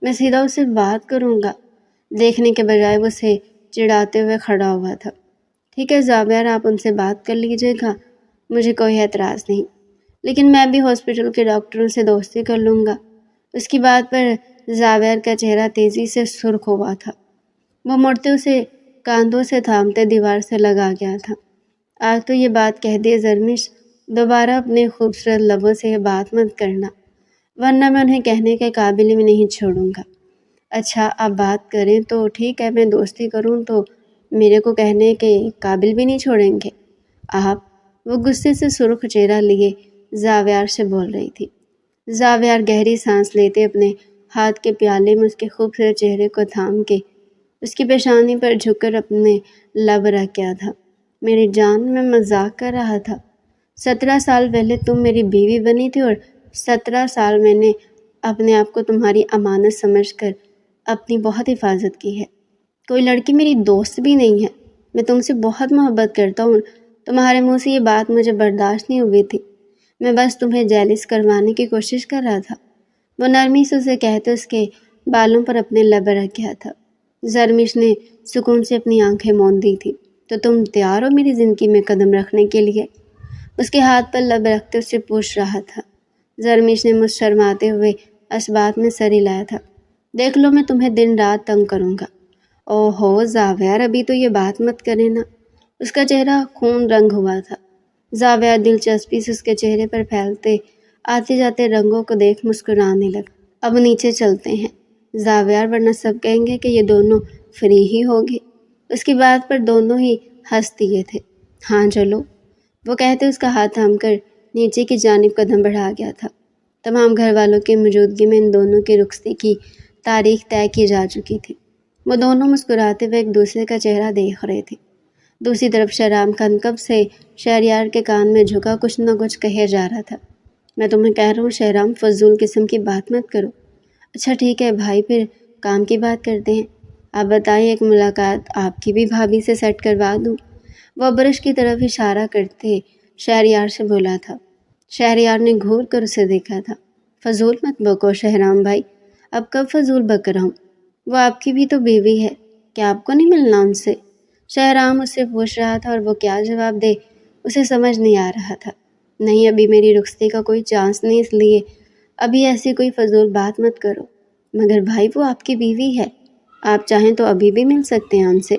میں سیدھا اس سے بات کروں گا، دیکھنے کے بجائے وہ اسے چڑھاتے ہوئے کھڑا ہوا تھا۔ ٹھیک ہے زاویار، آپ ان سے بات کر لیجیے گا، مجھے کوئی اعتراض نہیں، لیکن میں بھی ہاسپٹل کے ڈاکٹروں سے دوستی کر لوں گا۔ اس کی بات پر زاویار کا چہرہ تیزی سے سرخ ہوا تھا۔ وہ مڑتے اسے کاندھوں سے تھامتے دیوار سے لگا گیا تھا۔ آج تو یہ بات کہہ دے زرمش، دوبارہ اپنے خوبصورت لبوں سے یہ بات مت کرنا، ورنہ میں انہیں کہنے کے قابل بھی نہیں چھوڑوں گا۔ اچھا آپ بات کریں تو ٹھیک ہے، میں دوستی کروں تو میرے کو کہنے کے قابل بھی نہیں چھوڑیں گے آپ؟ وہ غصے سے سرخ چہرہ لیے زاویار سے بول رہی تھی۔ زاویار گہری سانس لیتے اپنے ہاتھ کے پیالے میں اس کے خوبصورت چہرے کو تھام کے اس کی پیشانی پر جھک کر اپنے لب رکھ گیا تھا۔ میری جان، میں مذاق کر رہا تھا۔ 17 سال پہلے تم میری بیوی بنی تھی، اور 17 سال میں نے اپنے آپ کو تمہاری امانت سمجھ کر اپنی بہت حفاظت کی ہے۔ کوئی لڑکی میری دوست بھی نہیں ہے، میں تم سے بہت محبت کرتا ہوں، تمہارے منہ سے یہ بات مجھے برداشت نہیں ہوئی تھی، میں بس تمہیں جیلس کروانے کی کوشش کر رہا تھا۔ وہ نرمی سے اسے کہتے اس کے بالوں پر اپنے لب رکھ گیا تھا۔ زرمش نے سکون سے اپنی آنکھیں موند دی تھی۔ تو تم تیار ہو میری زندگی میں قدم رکھنے کے لیے؟ اس کے ہاتھ پر لب رکھتے اس سے پوچھ رہا تھا۔ زرمش نے مجھ شرماتے ہوئے اس بات میں سر ہلایا تھا۔ دیکھ لو میں تمہیں دن رات تنگ کروں گا۔ او ہو زاویار، ابھی تو یہ بات مت کرے نا۔ اس کا چہرہ خون رنگ ہوا تھا۔ زاویار دلچسپی سے اس کے چہرے پر پھیلتے آتے جاتے رنگوں کو دیکھ مسکرانے لگا۔ اب نیچے چلتے ہیں زاویار، ورنہ سب کہیں گے کہ یہ دونوں فری ہی ہوگے۔ اس کی بات پر دونوں ہی ہنس دیے تھے۔ ہاں چلو، وہ کہتے اس کا ہاتھ تھام کر نیچے کی جانب قدم بڑھا گیا تھا۔ تمام گھر والوں کی موجودگی میں ان دونوں کی رخصتی کی تاریخ طے کی جا چکی تھی۔ وہ دونوں مسکراتے ہوئے ایک دوسرے کا چہرہ دیکھ رہے تھے۔ دوسری طرف شہرام خان کب سے شہریار کے کان میں جھکا کچھ نہ کچھ کہے جا رہا تھا۔ میں تمہیں کہہ رہا ہوں شہرام، فضول قسم کی بات مت کرو۔ اچھا ٹھیک ہے بھائی، پھر کام کی بات کرتے ہیں۔ آپ بتائیں، ایک ملاقات آپ کی بھی بھابھی سے سیٹ کروا دوں؟ وہ برش کی طرف اشارہ کرتے شہریار سے بولا تھا۔ شہریار نے گھور کر اسے دیکھا تھا۔ فضول مت بکو شہرام بھائی، اب کب فضول بک رہا ہوں؟ وہ آپ کی بھی تو بیوی ہے، کیا آپ کو نہیں ملنا ان سے؟ شہرام اس سے پوچھ رہا تھا اور وہ کیا جواب دے اسے سمجھ نہیں آ رہا تھا۔ نہیں، ابھی میری رخصتی کا کوئی چانس نہیں، اس لیے ابھی ایسی کوئی فضول بات مت کرو۔ مگر بھائی وہ آپ کی بیوی ہے، آپ چاہیں تو ابھی بھی مل سکتے ہیں ان سے۔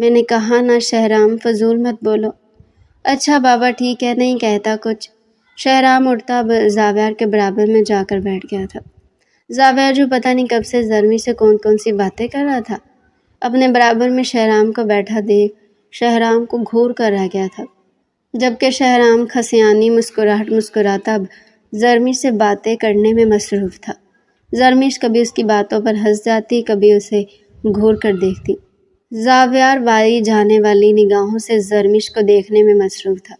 میں نے کہا نا شہرام، فضول مت بولو۔ اچھا بابا ٹھیک ہے، نہیں کہتا کچھ۔ شہرام اٹھتا زاویار کے برابر میں جا کر بیٹھ گیا تھا۔ زاویار جو پتہ نہیں کب سے زرمی سے کون سی باتیں کر رہا تھا، اپنے برابر میں شہرام کو بیٹھا دیکھ شہرام کو گھور کر رہ گیا تھا، جبکہ شہرام خسیانی مسکراتا اب زرمیش سے باتیں کرنے میں مصروف تھا۔ زرمیش کبھی اس کی باتوں پر ہنس جاتی، کبھی اسے گھور کر دیکھتی۔ زاویار وائی جانے والی نگاہوں سے زرمیش کو دیکھنے میں مصروف تھا۔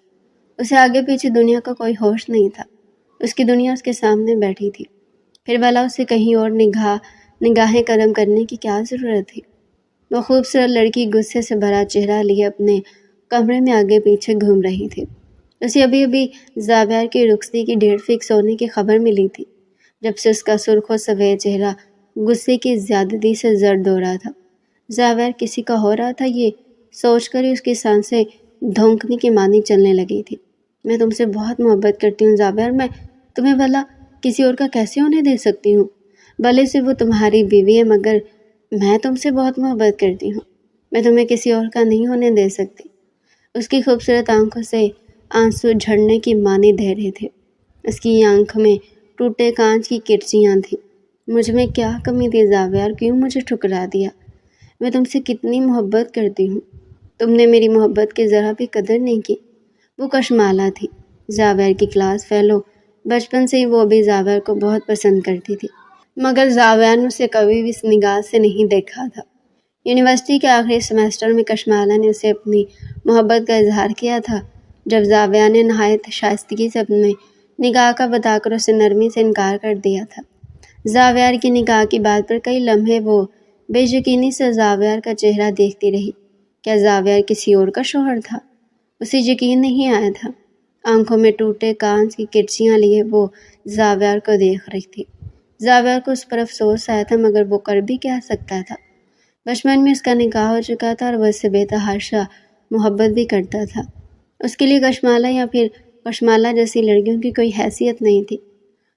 اسے آگے پیچھے دنیا کا کوئی ہوش نہیں تھا، اس کی دنیا اس کے سامنے بیٹھی تھی، پھر بھلا اسے کہیں اور نگاہیں قدم کرنے کی کیا ضرورت تھی؟ وہ خوبصورت لڑکی غصے سے بھرا چہرہ لیے اپنے کمرے میں آگے پیچھے گھوم رہی تھی۔ اسے ابھی زاویار کی رخصتی کی ڈیٹ فکس ہونے کی خبر ملی تھی، جب سے اس کا سرخ و سفید چہرہ غصے کی زیادتی سے زرد ہو رہا تھا۔ زاویار کسی کا ہو رہا تھا، یہ سوچ کر ہی اس کی سانسیں دھونکنے کی مانی چلنے لگی تھی۔ میں تم سے بہت محبت کرتی ہوں زاویار، میں تمہیں بھلا کسی اور کا کیسے ہونے دے سکتی ہوں؟ بھلے سے وہ تمہاری بیوی ہے، مگر میں تم سے بہت محبت کرتی ہوں، میں تمہیں کسی اور کا نہیں ہونے دے سکتی۔ اس کی خوبصورت آنکھوں سے آنسو جھڑنے کی مانی دے رہے تھے۔ اس کی آنکھ میں ٹوٹے کانچ کی کرچیاں تھیں۔ مجھ میں کیا کمی تھی زاویار، کیوں مجھے ٹھکرا دیا؟ میں تم سے کتنی محبت کرتی ہوں، تم نے میری محبت کی ذرا بھی قدر نہیں کی۔ وہ کشمالہ تھی، زاویار کی کلاس فیلو۔ بچپن سے ہی وہ بھی زاویار کو بہت پسند کرتی تھی، مگر زاویار نے اسے کبھی بھی اس نگاہ سے نہیں دیکھا تھا۔ یونیورسٹی کے آخری سیمسٹر میں کشمالہ نے اسے اپنی محبت کا اظہار کیا تھا، جب زاویار نے نہایت شائستگی سے اپنے نکاح کا بتا کر اسے نرمی سے انکار کر دیا تھا۔ زاویار کی نکاح کی بات پر کئی لمحے وہ بے یقینی سے زاویار کا چہرہ دیکھتی رہی۔ کیا زاویار کسی اور کا شوہر تھا؟ اسے یقین نہیں آیا تھا۔ آنکھوں میں ٹوٹے کانچ کی کرچیاں لیے وہ زاویار کو دیکھ رہی تھی۔ زاویار کو اس پر افسوس آیا تھا، مگر وہ کر بھی کیا سکتا تھا؟ بچپن میں اس کا نکاح ہو چکا تھا اور وہ اس سے بے تحاشا محبت بھی کرتا تھا۔ اس کے لیے کشمالہ یا پھر کشمالہ جیسی لڑکیوں کی کوئی حیثیت نہیں تھی۔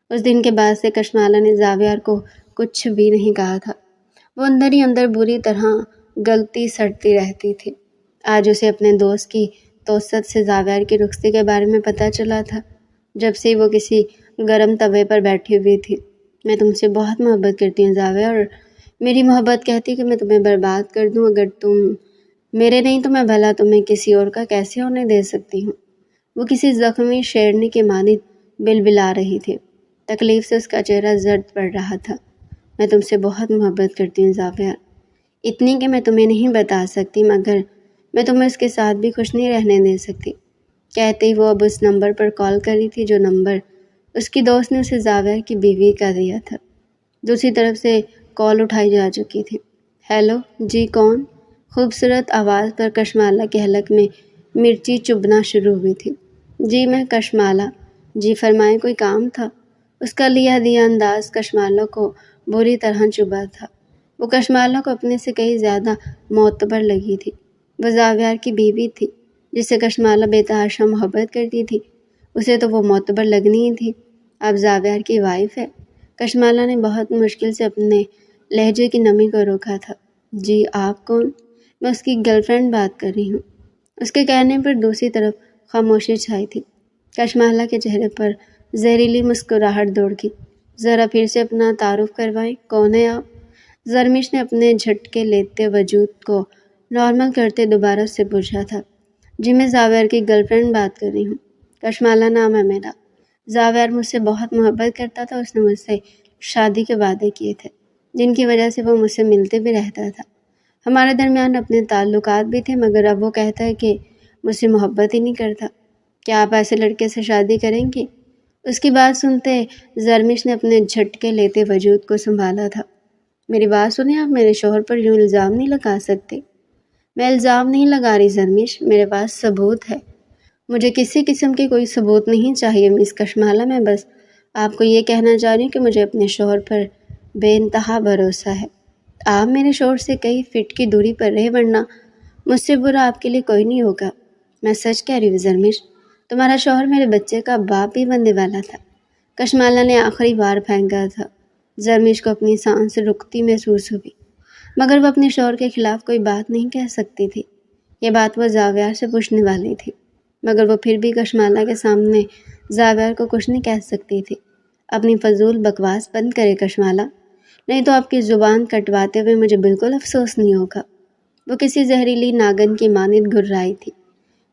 اس دن کے بعد سے کشمالہ نے زاویار کو کچھ بھی نہیں کہا تھا۔ وہ اندر ہی اندر بری طرح گلتی سڑتی رہتی تھی۔ آج اسے اپنے دوست کی توسط سے زاویار کی رخصتی کے بارے میں پتہ چلا تھا، جب سے وہ کسی گرم توے پر بیٹھی ہوئی تھی۔ میں تم سے بہت محبت کرتی ہوں زاویار، اور میری محبت کہتی کہ میں تمہیں برباد کر دوں۔ اگر تم میرے نہیں تو میں بھلا تمہیں کسی اور کا کیسے ہونے دے سکتی ہوں؟ وہ کسی زخمی شیرنی کے مانند بلبلا رہی تھی۔ تکلیف سے اس کا چہرہ زرد پڑ رہا تھا۔ میں تم سے بہت محبت کرتی ہوں زاویار، اتنی کہ میں تمہیں نہیں بتا سکتی، مگر میں تمہیں اس کے ساتھ بھی خوش نہیں رہنے دے سکتی۔ کہتے ہی وہ اب اس نمبر پر کال کر رہی تھی جو نمبر اس کی دوست نے اسے زاویار کی بیوی کا دیا تھا۔ دوسری طرف سے کال اٹھائی جا چکی تھی۔ ہیلو، جی کون؟ خوبصورت آواز پر کشمالہ کے حلق میں مرچی چبھنا شروع ہوئی تھی۔ جی میں کشمالہ، جی فرمائیں، کوئی کام تھا؟ اس کا لیا دیا انداز کشمالہ کو بری طرح چبھا تھا۔ وہ کشمالہ کو اپنے سے کہیں زیادہ معتبر لگی تھی۔ وہ زاویار کی بیوی تھی، جس سے کشمالہ بے تحاشا محبت کرتی تھی، اسے تو وہ معتبر لگنی ہی تھی۔ اب زاویار کی وائف ہے۔ کشمالہ نے بہت مشکل سے اپنے لہجے کی نمی کو روکا تھا۔ جی آپ کون؟ میں اس کی گرل فرینڈ بات کر رہی ہوں۔ اس کے کہنے پر دوسری طرف خاموشی چھائی تھی۔ کشمالہ کے چہرے پر زہریلی مسکراہٹ دوڑ گئی۔ ذرا پھر سے اپنا تعارف کروائیں، کون ہے آپ؟ زرمیش نے اپنے جھٹکے لیتے وجود کو نارمل کرتے دوبارہ اس سے پوچھا تھا۔ جی میں زاویار کی گرل فرینڈ بات کر رہی ہوں، کشمالہ نام ہے میرا۔ زاویار مجھ سے بہت محبت کرتا تھا، اس نے مجھ سے شادی کے وعدے کیے تھے، جن کی وجہ سے وہ مجھ سے ملتے بھی رہتا تھا۔ ہمارے درمیان اپنے تعلقات بھی تھے، مگر اب وہ کہتا ہے کہ مجھ سے محبت ہی نہیں کرتا۔ کیا آپ ایسے لڑکے سے شادی کریں گے؟ اس کی بات سنتے زرمش نے اپنے جھٹکے لیتے وجود کو سنبھالا تھا۔ میری بات سنیں، آپ میرے شوہر پر یوں الزام نہیں لگا سکتے۔ میں الزام نہیں لگا رہی زرمش، میرے پاس ثبوت ہے۔ مجھے کسی قسم کی کوئی ثبوت نہیں چاہیے مس کشمالہ، میں بس آپ کو یہ کہنا چاہ رہی ہوں کہ مجھے اپنے شوہر پر بے انتہا بھروسہ ہے۔ آپ میرے شوہر سے کئی فٹ کی دوری پر رہے، ورنہ مجھ سے برا آپ کے لیے کوئی نہیں ہوگا۔ میں سچ کہہ رہی ہوں زرمش، تمہارا شوہر میرے بچے کا باپ بھی بننے والا تھا۔ کشمالہ نے آخری بار پھینکا تھا۔ زرمش کو اپنی سانس رکتی محسوس ہوئی، مگر وہ اپنے شوہر کے خلاف کوئی بات نہیں کہہ سکتی تھی۔ یہ بات وہ زاویار سے پوچھنے والی تھی، مگر وہ پھر بھی کشمالہ کے سامنے زاویار کو کچھ نہیں کہہ سکتی تھی۔ اپنی فضول بکواس بند کرے کشمالہ، نہیں تو آپ کی زبان کٹواتے ہوئے مجھے بالکل افسوس نہیں ہوگا۔ وہ کسی زہریلی ناگن کی مانند گھررائی تھی۔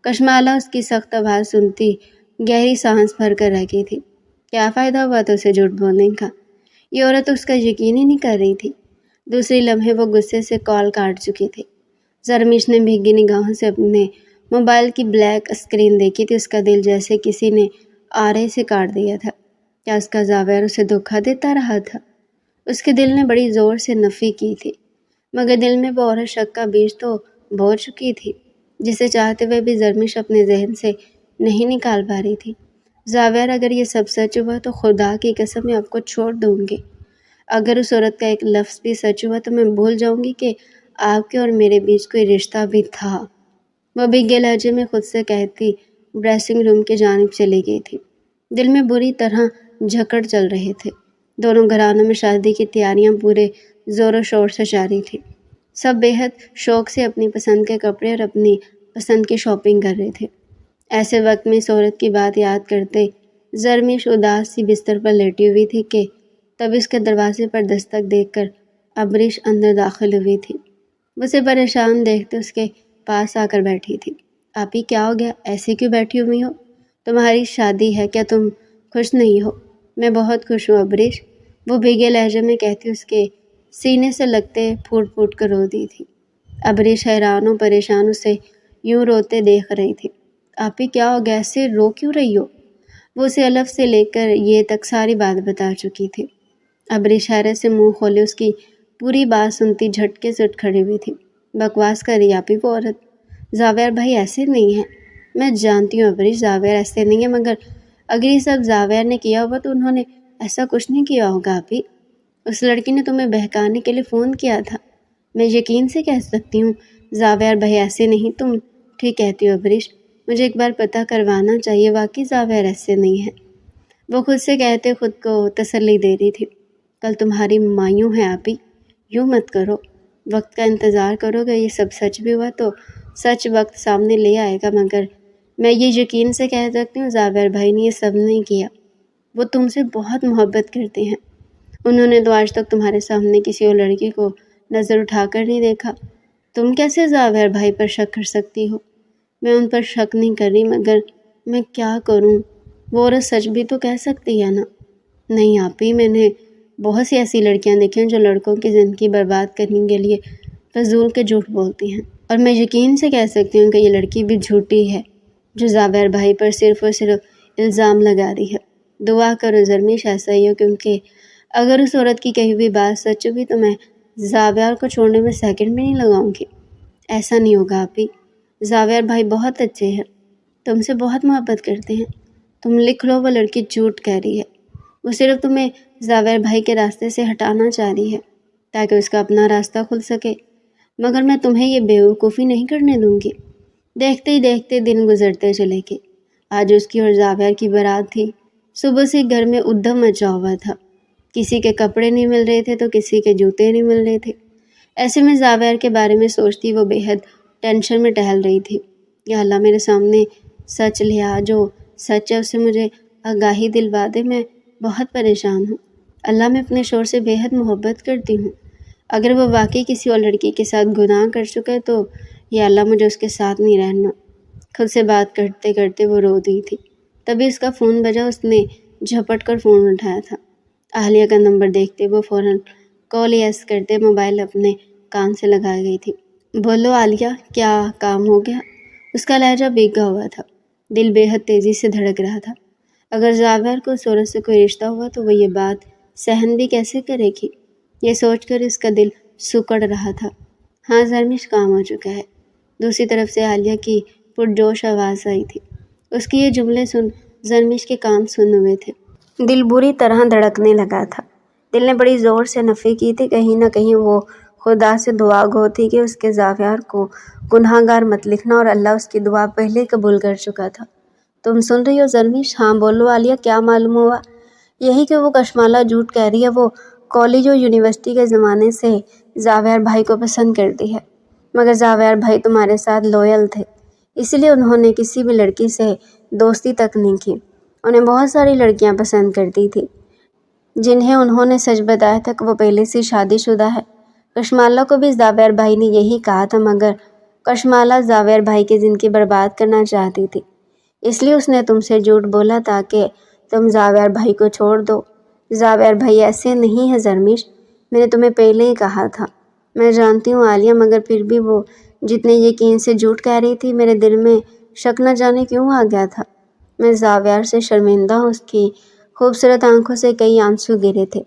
کشمالہ اس کی سخت آواز سنتی گہری سانس بھر کر رہ گئی تھی۔ کیا فائدہ ہوا تو اسے جھوٹ بولنے کا؟ یہ عورت اس کا یقین ہی نہیں کر رہی تھی۔ دوسری لمحے وہ غصے سے کال کاٹ چکی تھی۔ زرمش نے بھیگی نگاہوں سے اپنے موبائل کی بلیک اسکرین دیکھی تھی۔ اس کا دل جیسے کسی نے آرے سے کاٹ دیا تھا۔ کیا اس کا زاویار اسے دھوکہ دیتا رہا تھا؟ اس کے دل نے بڑی زور سے نفی کی تھی، مگر دل میں وہ عورت شک کا بیج تو بو چکی تھی، جسے چاہتے ہوئے بھی زرمش اپنے ذہن سے نہیں نکال پا رہی تھی۔ زاویار، اگر یہ سب سچ ہوا تو خدا کی قسم میں آپ کو چھوڑ دوں گی۔ اگر اس عورت کا ایک لفظ بھی سچ ہوا تو میں بھول جاؤں گی کہ آپ کے اور میرے بیچ کوئی رشتہ بھی تھا۔ وہ بھیگے لہجے میں خود سے کہتی ڈریسنگ روم کی جانب چلی گئی تھی۔ دل میں بری طرح جھکڑ چل رہے تھے۔ دونوں گھرانوں میں شادی کی تیاریاں پورے زور و شور سے جاری تھی۔ سب بے حد شوق سے اپنی پسند کے کپڑے اور اپنی پسند کی شاپنگ کر رہے تھے۔ ایسے وقت میں اس عورت کی بات یاد کرتے زرمش اداس سی بستر پر لیٹی ہوئی تھی کہ تب اس کے دروازے پر دستک دیکھ کر ابریش اندر داخل ہوئی تھی۔ اسے پریشان دیکھتے اس کے پاس آ کر بیٹھی تھی۔ آپ ہی کیا ہو گیا؟ ایسے کیوں بیٹھی ہوئی ہو؟ تمہاری شادی ہے، کیا تم خوش نہیں ہو؟ میں بہت خوش ہوں ابریش، وہ بھیگے لہجے میں کہتی اس کے سینے سے لگتے پھوٹ پھوٹ کر رو دی تھی۔ ابریش حیران و پریشان اسے یوں روتے دیکھ رہی تھی۔ آپ ہی کیا ہو گیا؟ ایسے رو کیوں رہی ہو؟ وہ اسے الف سے لے کر یہ تک ساری بات بتا چکی تھی۔ ابریش حیرت سے منہ کھولے اس کی پوری بات سنتی جھٹکے سے اٹھ کھڑی ہوئی تھی۔ بکواس کر رہی آپ ہی وہ عورت؟ زاویار بھائی ایسے نہیں ہے۔ میں جانتی ہوں ابریش، زاویار ایسے نہیں ہے، مگر اگر یہ سب زاویار نے کیا ہوا تو انہوں نے ایسا کچھ نہیں کیا ہوگا آپ ہی۔ اس لڑکی نے تمہیں بہکانے کے لیے فون کیا تھا۔ میں یقین سے کہہ سکتی ہوں زاویار بھائی ایسے نہیں۔ تم ٹھیک کہتی ہو ابریش، مجھے ایک بار پتہ کروانا چاہیے، واقعی زاویار ایسے نہیں ہے۔ وہ خود سے کہتے خود کو تسلی دے رہی تھی۔ کل تمہاری مایوں ہے آپ ہی، یوں مت کرو، وقت کا انتظار کرو گے۔ یہ سب سچ بھی ہوا تو سچ وقت سامنے لے آئے گا، مگر میں یہ یقین سے کہہ سکتی ہوں زاویار بھائی نے یہ سب نہیں کیا۔ وہ تم سے بہت محبت کرتے ہیں۔ انہوں نے تو آج تک تمہارے سامنے کسی اور لڑکی کو نظر اٹھا کر نہیں دیکھا۔ تم کیسے زاویار بھائی پر شک کر سکتی ہو؟ میں ان پر شک نہیں کر رہی، مگر میں کیا کروں؟ وہ عورت سچ بھی تو کہہ سکتی ہے نا۔ نہیں آپ ہی، میں نے بہت سی ایسی لڑکیاں دیکھی ہیں جو لڑکوں کی زندگی برباد کرنے کے لیے فضول کے جھوٹ بولتی ہیں، اور میں یقین سے کہہ سکتی ہوں کہ یہ لڑکی بھی جھوٹی ہے جو زاویار بھائی پر صرف اور صرف الزام لگا رہی ہے۔ دعا کرو زرمش ایسا ہی ہو، کیونکہ اگر اس عورت کی کہی ہوئی بات سچ ہوئی تو میں زاویار کو چھوڑنے میں سیکنڈ بھی نہیں لگاؤں گی۔ ایسا نہیں ہوگا آپ ہی، زاویار بھائی بہت اچھے ہیں، تم سے بہت محبت کرتے ہیں۔ تم لکھ لو، وہ لڑکی جھوٹ کہہ رہی ہے۔ وہ صرف تمہیں زاویار بھائی کے راستے سے ہٹانا چاہ رہی ہے تاکہ اس کا اپنا راستہ کھل سکے، مگر میں تمہیں یہ بیوقوفی نہیں کرنے دوں گی۔ دیکھتے ہی دیکھتے دن گزرتے چلے گئے۔ آج اس کی اور زاویار کی بارات تھی۔ صبح سے گھر میں ادھم مچا ہوا تھا۔ کسی کے کپڑے نہیں مل رہے تھے تو کسی کے جوتے نہیں مل رہے تھے۔ ایسے میں زاویار کے بارے میں سوچتی وہ بے حد ٹینشن میں ٹہل رہی تھی۔ یا اللہ میرے سامنے سچ لیا، جو سچ ہے اسے مجھے آگاہی دلوا دے، میں بہت پریشان ہوں۔ اللہ، میں اپنے شوہر سے بے حد محبت کرتی ہوں۔ اگر وہ واقعی کسی اور لڑکی کے ساتھ گناہ کر چکا ہے تو یا اللہ مجھے اس کے ساتھ نہیں رہنا۔ خود سے بات کرتے کرتے وہ رو دی تھی۔ تبھی اس کا فون بجا۔ اس نے جھپٹ کر فون اٹھایا تھا۔ اہلیہ کا نمبر دیکھتے وہ فوراً کال یس کرتے موبائل اپنے کان سے لگائی گئی تھی۔ بولو عالیہ، کیا کام ہو گیا؟ اس کا لہجہ بھیگا ہوا تھا، دل بے حد تیزی سے دھڑک رہا تھا۔ اگر زاویار کو اس عورت سے کوئی رشتہ ہوا تو وہ یہ بات سہن بھی کیسے کرے گی؟ یہ سوچ کر اس کا دل سکڑ رہا تھا۔ ہاں، زرمش کام ہو چکا ہے۔ دوسری طرف سے عالیہ کی پرجوش آواز آئی تھی۔ اس کی یہ جملے سن زرمش کے کان سن ہوئے تھے۔ دل بری طرح دھڑکنے لگا تھا۔ دل نے بڑی زور سے نفی کی تھی، کہیں نہ کہیں وہ خدا سے دعا گو تھی کہ اس کے زاویار کو گناہ گار مت لکھنا، اور اللہ اس کی دعا پہلے قبول کر چکا تھا۔ تم سن رہی ہو زرمش؟ ہاں بولو عالیہ، کیا معلوم ہوا؟ یہی کہ وہ کشمالہ جھوٹ کہہ رہی ہے۔ وہ کالج اور یونیورسٹی کے زمانے سے زاویار بھائی کو پسند کرتی ہے، مگر زاویار بھائی تمہارے ساتھ لوئل تھے، اسی لیے انہوں نے کسی بھی لڑکی سے دوستی تک نہیں کی۔ انہیں بہت ساری لڑکیاں پسند کرتی تھی جنہیں انہوں نے سچ بتایا تھا کہ وہ پہلے سے شادی شدہ ہے۔ کشمالہ کو بھی زاویار بھائی نے یہی کہا تھا، مگر کشمالہ زاویار بھائی کی زندگی برباد کرنا چاہتی تھی، اس لیے اس نے تم سے جھوٹ بولا تاکہ تم زاویار بھائی کو چھوڑ دو۔ زاویار بھائی ایسے نہیں ہے زرمش، میں نے تمہیں پہلے ہی کہا تھا۔ میں جانتی ہوں عالیہ، مگر پھر بھی وہ جتنے یقین سے جھوٹ کہہ رہی تھی، میرے دل میں شک نہ جانے کیوں آ گیا تھا۔ میں زاویار سے شرمندہ ہوں۔ اس کی خوبصورت آنکھوں سے کئی آنسو گرے تھے۔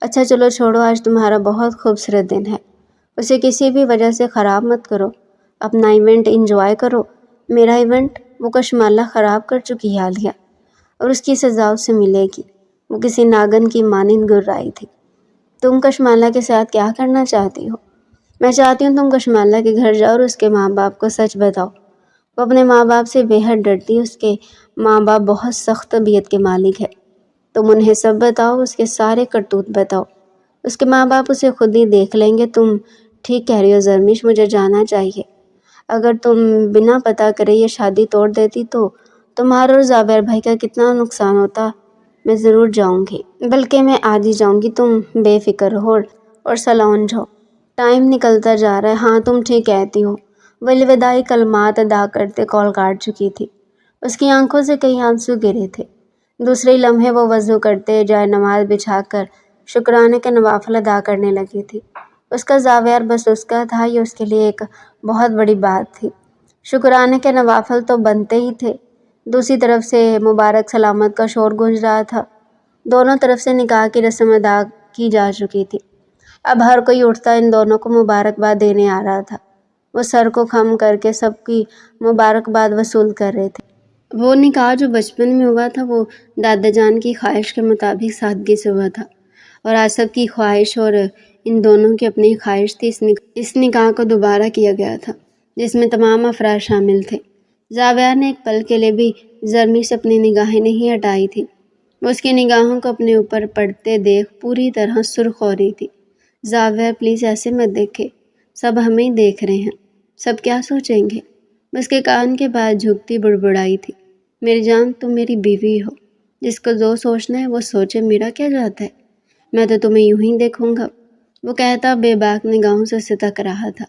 اچھا چلو چھوڑو، آج تمہارا بہت خوبصورت دن ہے، اسے کسی بھی وجہ سے خراب مت کرو، اپنا ایونٹ انجوائے کرو۔ میرا ایونٹ؟ وہ کشمالہ خراب کر چکی ہے عالیہ، اور اس کی سزا اسے ملے گی۔ وہ کسی ناگن کی مانند گر رہی تھی۔ تم کشمالہ کے ساتھ کیا کرنا چاہتی ہو؟ میں چاہتی ہوں تم کشمالہ کے گھر جاؤ اور اس کے ماں باپ کو سچ بتاؤ۔ وہ اپنے ماں باپ سے بے حد ڈرتی ہے، اس کے ماں باپ بہت سخت طبیعت کے مالک ہے۔ تم انہیں سب بتاؤ، اس کے سارے کرتوت بتاؤ، اس کے ماں باپ اسے خود ہی دیکھ لیں گے۔ تم ٹھیک کہہ رہی ہو زرمش، مجھے جانا چاہیے۔ اگر تم بنا پتہ کرے یہ شادی توڑ دیتی تو تمہارا اور زاویار بھائی کا کتنا نقصان ہوتا۔ میں ضرور جاؤں گی، بلکہ میں آج ہی جاؤں گی۔ تم بے فکر ہو اور سلونج ہو، ٹائم نکلتا جا رہا ہے۔ ہاں تم ٹھیک کہتی ہو۔ وہ الوداعی کلمات ادا کرتے کال کاٹ چکی تھی۔ اس کی آنکھوں سے کئی آنسو گرے تھے۔ دوسرے لمحے وہ وضو کرتے جائے نماز بچھا کر شکرانے کے نوافل ادا کرنے لگی تھی۔ اس کا زاویار بس اس کا تھا، یہ اس کے لیے ایک بہت بڑی بات تھی۔ شکرانے کے نوافل تو بنتے ہی تھے، دوسری طرف سے مبارک سلامت کا شور گونج رہا تھا۔ دونوں طرف سے نکاح کی رسم ادا کی جا چکی تھی۔ اب ہر کوئی اٹھتا ان دونوں کو مبارکباد دینے آ رہا تھا۔ وہ سر کو خم کر کے سب کی مبارکباد وصول کر رہے تھے۔ وہ نکاح جو بچپن میں ہوا تھا وہ دادا جان کی خواہش کے مطابق سادگی سے ہوا تھا، اور آج سب کی خواہش اور ان دونوں کی اپنی خواہش تھی۔ اس نکاح کو دوبارہ کیا گیا تھا جس میں تمام افراد شامل تھے۔ زاویار نے ایک پل کے لیے بھی زرمش سے اپنی نگاہیں نہیں ہٹائی تھی۔ وہ اس کی نگاہوں کو اپنے اوپر پڑتے دیکھ پوری طرح سرخ ہو رہی تھی۔ زاویار پلیز ایسے مت دیکھے، سب ہمیں دیکھ رہے ہیں، سب کیا سوچیں گے؟ اس کے کان کے پاس جھکتی بڑبڑائی تھی۔ میری جان، تم میری بیوی ہو، جس کو جو سوچنا ہے وہ سوچے، میرا کیا جاتا ہے؟ میں تو تمہیں یوں ہی دیکھوں گا۔ وہ کہتا بے باک نگاہوں سے ستک رہا تھا۔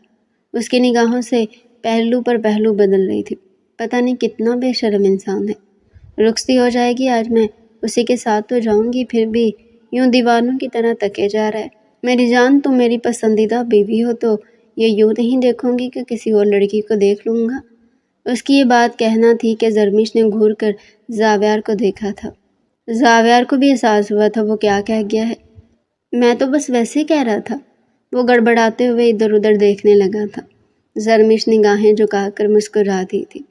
اس کی نگاہوں سے پہلو پر پہلو بدل رہی تھی۔ پتہ نہیں کتنا بے شرم انسان ہے۔ رخصتی ہو جائے گی آج، میں اسی کے ساتھ تو جاؤں گی، پھر بھی یوں دیوانوں کی طرح تکے جا رہا ہے۔ میری جان، تم میری پسندیدہ بیوی ہو تو یہ یوں نہیں دیکھوں گی کہ کسی اور لڑکی کو دیکھ لوں گا۔ اس کی یہ بات کہنا تھی کہ زرمش نے گھور کر زاویار کو دیکھا تھا۔ زاویار کو بھی احساس ہوا تھا وہ کیا کہہ گیا ہے۔ میں تو بس ویسے ہی کہہ رہا تھا۔ وہ گڑبڑاتے ہوئے ادھر ادھر دیکھنے لگا تھا۔ زرمش نگاہیں جھکا کر مسکراتی تھی۔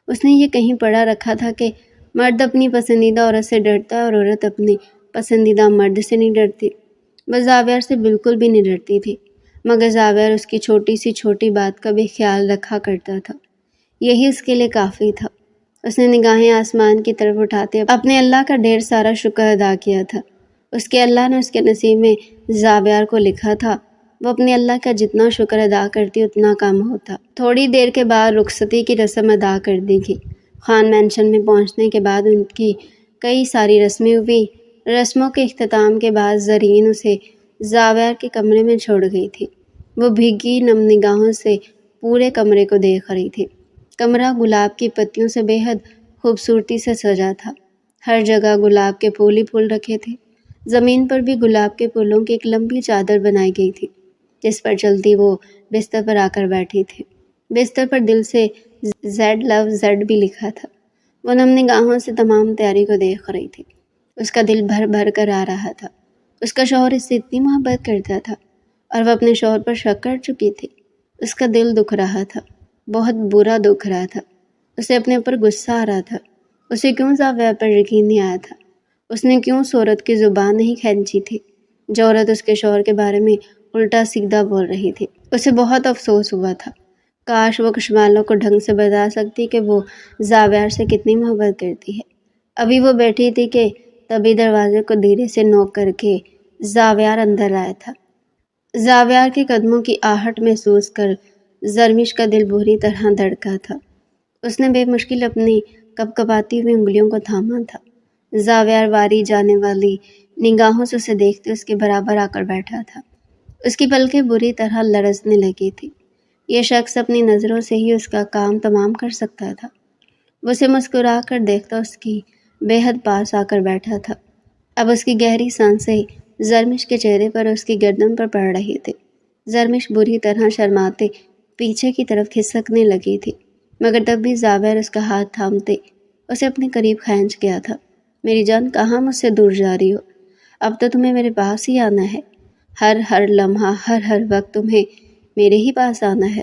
اس نے یہ کہیں پڑھا رکھا تھا کہ مرد اپنی پسندیدہ عورت سے ڈرتا ہے اور عورت اپنی پسندیدہ مرد سے نہیں ڈرتی۔ وہ زاویار سے بالکل بھی نہیں ڈرتی تھی، مگر زاویار اس کی چھوٹی سی چھوٹی بات کا بھی خیال رکھا کرتا تھا۔ یہی اس کے لیے کافی تھا۔ اس نے نگاہیں آسمان کی طرف اٹھاتے اپنے اللہ کا ڈھیر سارا شکر ادا کیا تھا۔ اس کے اللہ نے اس کے نصیب میں زاویار کو لکھا تھا۔ وہ اپنے اللہ کا جتنا شکر ادا کرتی اتنا کم ہوتا۔ تھوڑی دیر کے بعد رخصتی کی رسم ادا کر دی گئی۔ خان مینشن میں پہنچنے کے بعد ان کی کئی ساری رسمیں ہوئی۔ رسموں کے اختتام کے بعد زرین اسے زاویار کے کمرے میں چھوڑ گئی تھی۔ وہ بھیگی نم نگاہوں سے پورے کمرے کو دیکھ رہی تھی۔ کمرہ گلاب کی پتیوں سے بے حد خوبصورتی سے سجا تھا۔ ہر جگہ گلاب کے پھول ہی پھول رکھے تھے۔ زمین پر بھی گلاب کے پھولوں کی ایک لمبی چادر بنائی گئی تھی جس پر چلتی وہ بستر پر آ کر بیٹھی تھی۔ بستر پر دل سے زیڈ لو زیڈ بھی لکھا تھا۔ وہ نم نگاہوں سے تمام تیاری کو دیکھ رہی تھی۔ اس کا دل بھر بھر کر آ رہا تھا۔ اس کا شوہر اس سے اتنی محبت کرتا تھا اور وہ اپنے شوہر پر شک کر چکی تھی۔ اس کا دل دکھ رہا تھا، بہت برا دکھ رہا تھا۔ اسے اپنے اوپر غصہ آ رہا تھا۔ اسے کیوں زاویہ پر یقین نہیں آیا تھا؟ اس نے کیوں اس عورت کی زبان نہیں کھینچی تھی جو عورت اس کے شوہر کے بارے میں الٹا سیدھا بول رہی تھی؟ اسے بہت افسوس ہوا تھا۔ کاش وہ کشمالوں کو ڈھنگ سے بتا سکتی کہ وہ زاویہ سے کتنی محبت کرتی ہے۔ ابھی وہ بیٹھی تھی کہ تبھی دروازے کو دھیرے سے نوک کر کے زاویہ اندر آیا تھا۔ زاویہ کے قدموں کی آہٹ محسوس کر زرمش کا دل بری طرح دھڑکا تھا۔ اس نے بے مشکل اپنی کپکپاتی ہوئی انگلیوں کو تھاما تھا۔ زاویہ واری جانے والی نگاہوں سے اسے دیکھتے اس کے برابر آ کر بیٹھا تھا۔ اس کی پلکیں بری طرح لرزنے لگی تھی۔ یہ شخص اپنی نظروں سے ہی اس کا کام تمام کر سکتا تھا۔ وہ اسے مسکرا کر دیکھتا اس کی بے حد پاس آ کر بیٹھا تھا۔ اب اس کی گہری سانسیں زرمش کے چہرے پر اس کی گردن پر پڑ رہی تھی۔ زرمش بری طرح شرماتے پیچھے کی طرف کھسکنے لگی تھی، مگر تب بھی زاویہ اس کا ہاتھ تھامتے اسے اپنے قریب کھینچ گیا تھا۔ میری جان، کہاں مجھ سے دور جا رہی ہو؟ اب تو تمہیں میرے پاس ہی آنا ہے۔ ہر لمحہ، ہر وقت تمہیں میرے ہی پاس آنا ہے،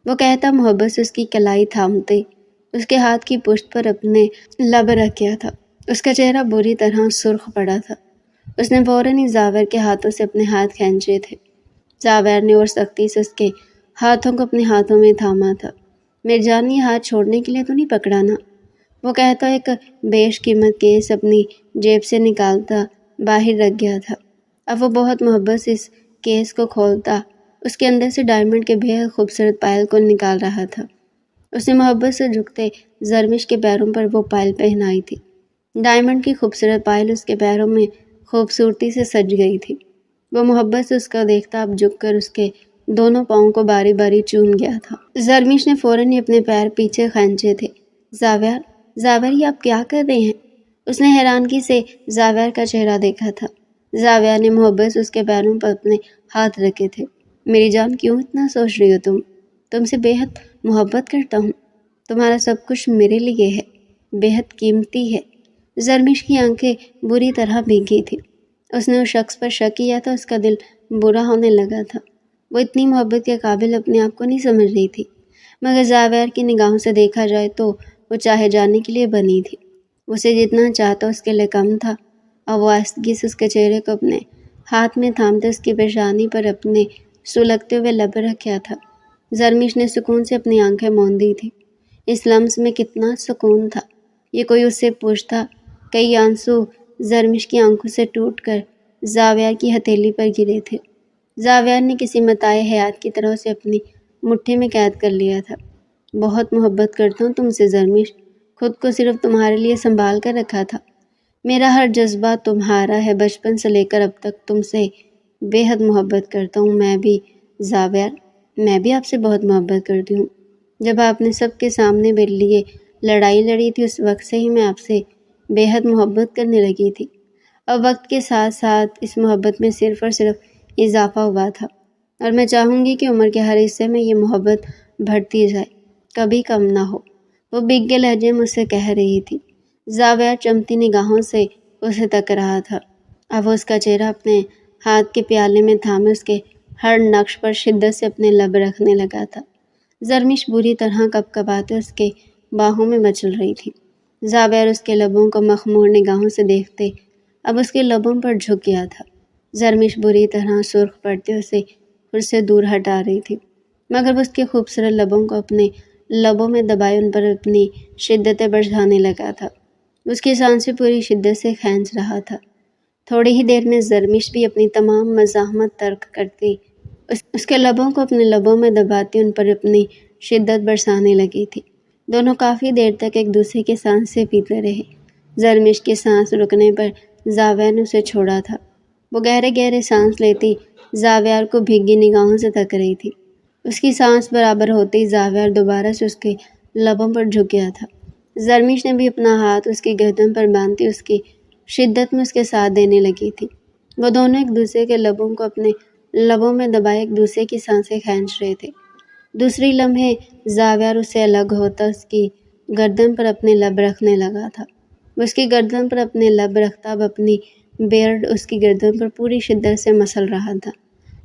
وہ کہتا محبت سے اس کی کلائی تھامتے اس کے ہاتھ کی پشت پر اپنے لب رکھ گیا تھا۔ اس کا چہرہ بری طرح سرخ پڑا تھا۔ اس نے فوراً ہی زاویہ کے ہاتھوں سے اپنے ہاتھ کھینچے تھے۔ زاویہ نے اور سختی سے اس کے ہاتھوں کو اپنے ہاتھوں میں تھاما تھا۔ میری جان، یہ ہاتھ چھوڑنے کے لیے تو نہیں پکڑا نا؟ وہ کہتا ایک بیش قیمت کیس اپنی جیب سے نکالتا باہر رکھ گیا تھا۔ اب وہ بہت محبت سے اس کیس کو کھولتا اس کے اندر سے ڈائمنڈ کے بے حد خوبصورت پائل کو نکال رہا تھا۔ اس نے محبت سے جھکتے زرمش کے پیروں پر وہ پائل پہنائی تھی۔ ڈائمنڈ کی خوبصورت پائل اس کے پیروں میں خوبصورتی سے سج گئی تھی۔ وہ محبت سے اس کا دیکھتا اب جھک کر اس کے دونوں پاؤں کو باری باری چوم گیا تھا۔ زرمش نے فوراً ہی اپنے پیر پیچھے کھینچے تھے۔ زاویہ، یہ آپ کیا کر رہے ہیں؟ اس نے حیرانگی سے زاویہ کا چہرہ دیکھا تھا۔ زاویہ نے محبت سے اس کے پیروں پر اپنے ہاتھ رکھے تھے۔ میری جان، کیوں اتنا سوچ رہی ہو تم سے بے حد محبت کرتا ہوں۔ تمہارا سب کچھ میرے لیے ہے، بے حد قیمتی ہے۔ زرمش کی آنکھیں بری طرح بھیگی تھی۔ اس نے اس شخص پر شک کیا تھا، اس کا دل برا ہونے لگا تھا۔ وہ اتنی محبت کے قابل اپنے آپ کو نہیں سمجھ رہی تھی، مگر زاویہ کی نگاہوں سے دیکھا جائے تو وہ چاہے جانے کے لیے بنی تھی۔ اسے جتنا چاہتا اس کے لیے کم تھا، اور وہ آہستگی سے اس کے چہرے کو اپنے ہاتھ میں تھامتے اس کی پیشانی پر اپنے سلگتے ہوئے لب رکھا تھا۔ زرمش نے سکون سے اپنی آنکھیں موندی تھی۔ اس لمس میں کتنا سکون تھا۔ یہ کوئی اس سے پوچھتا، کئی آنسو زرمش کی آنکھوں سے ٹوٹ کر زاویہ کی ہتھیلی پر گرے تھے۔ زاویہ نے کسی متاع حیات کی طرح اسے اپنی مٹھی میں قید کر لیا تھا۔ بہت محبت کرتا ہوں تم سے زرمش، خود کو صرف تمہارے لیے سنبھال کر رکھا تھا۔ میرا ہر جذبہ تمہارا ہے، بچپن سے لے کر اب تک تم سے بے حد محبت کرتا ہوں۔ میں بھی زاویہ، میں بھی آپ سے بہت محبت کرتی ہوں۔ جب آپ نے سب کے سامنے میرے لیے لڑائی لڑی تھی، اس وقت سے ہی میں آپ سے بے حد محبت کرنے لگی تھی، اور وقت کے ساتھ ساتھ اس محبت میں صرف اور صرف اضافہ ہوا تھا، اور میں چاہوں گی کہ عمر کے ہر حصے میں یہ محبت بڑھتی جائے، کبھی کم نہ ہو، وہ بھیگے لہجے مجھ سے کہہ رہی تھی۔ زاویہ چمتی نگاہوں سے اسے تک رہا تھا۔ اب وہ اس کا چہرہ اپنے ہاتھ کے پیالے میں تھامے اس کے ہر نقش پر شدت سے اپنے لب رکھنے لگا تھا۔ زرمش بری طرح کپکپاتے اس کے باہوں میں مچل رہی تھی۔ زاویہ اس کے لبوں کو مخمور نگاہوں سے دیکھتے اب اس کے لبوں پر جھک گیا تھا۔ زرمش بری طرح سرخ پڑتے اسے خود سے دور ہٹا رہی تھی، مگر وہ اس کے خوبصورت لبوں کو اپنے لبوں میں دبائے ان پر اپنی شدتیں بڑھانے لگا تھا۔ اس کی سانسیں پوری شدت سے کھینچ رہا تھا۔ تھوڑی ہی دیر میں زرمش بھی اپنی تمام مزاحمت ترک کرتی اس کے لبوں کو اپنے لبوں میں دباتی ان پر اپنی شدت برسانے لگی تھی۔ دونوں کافی دیر تک ایک دوسرے کے سانسیں پیتے رہے۔ زرمش کی سانس رکنے پر زاویہ نے اسے چھوڑا تھا۔ وہ گہرے گہرے سانس لیتی زاویہ کو بھیگی نگاہوں سے تک رہی تھی۔ اس کی سانس برابر ہوتے ہی زاویہ دوبارہ سے اس کے لبوں پر جھک گیا تھا۔ زرمش نے بھی اپنا ہاتھ اس کی گردن پر باندھتی اس کی شدت میں اس کے ساتھ دینے لگی تھی۔ وہ دونوں ایک دوسرے کے لبوں کو اپنے لبوں میں دبائے ایک دوسرے کی سانسیں کھینچ رہے تھے۔ دوسری لمحے زاویہ اس سے الگ ہوتا اس کی گردن پر اپنے لب رکھنے لگا تھا۔ وہ اس کی گردن پر اپنے لب رکھتا اب اپنی بیئرڈ اس کی گردن پر پوری شدت سے مسل رہا تھا۔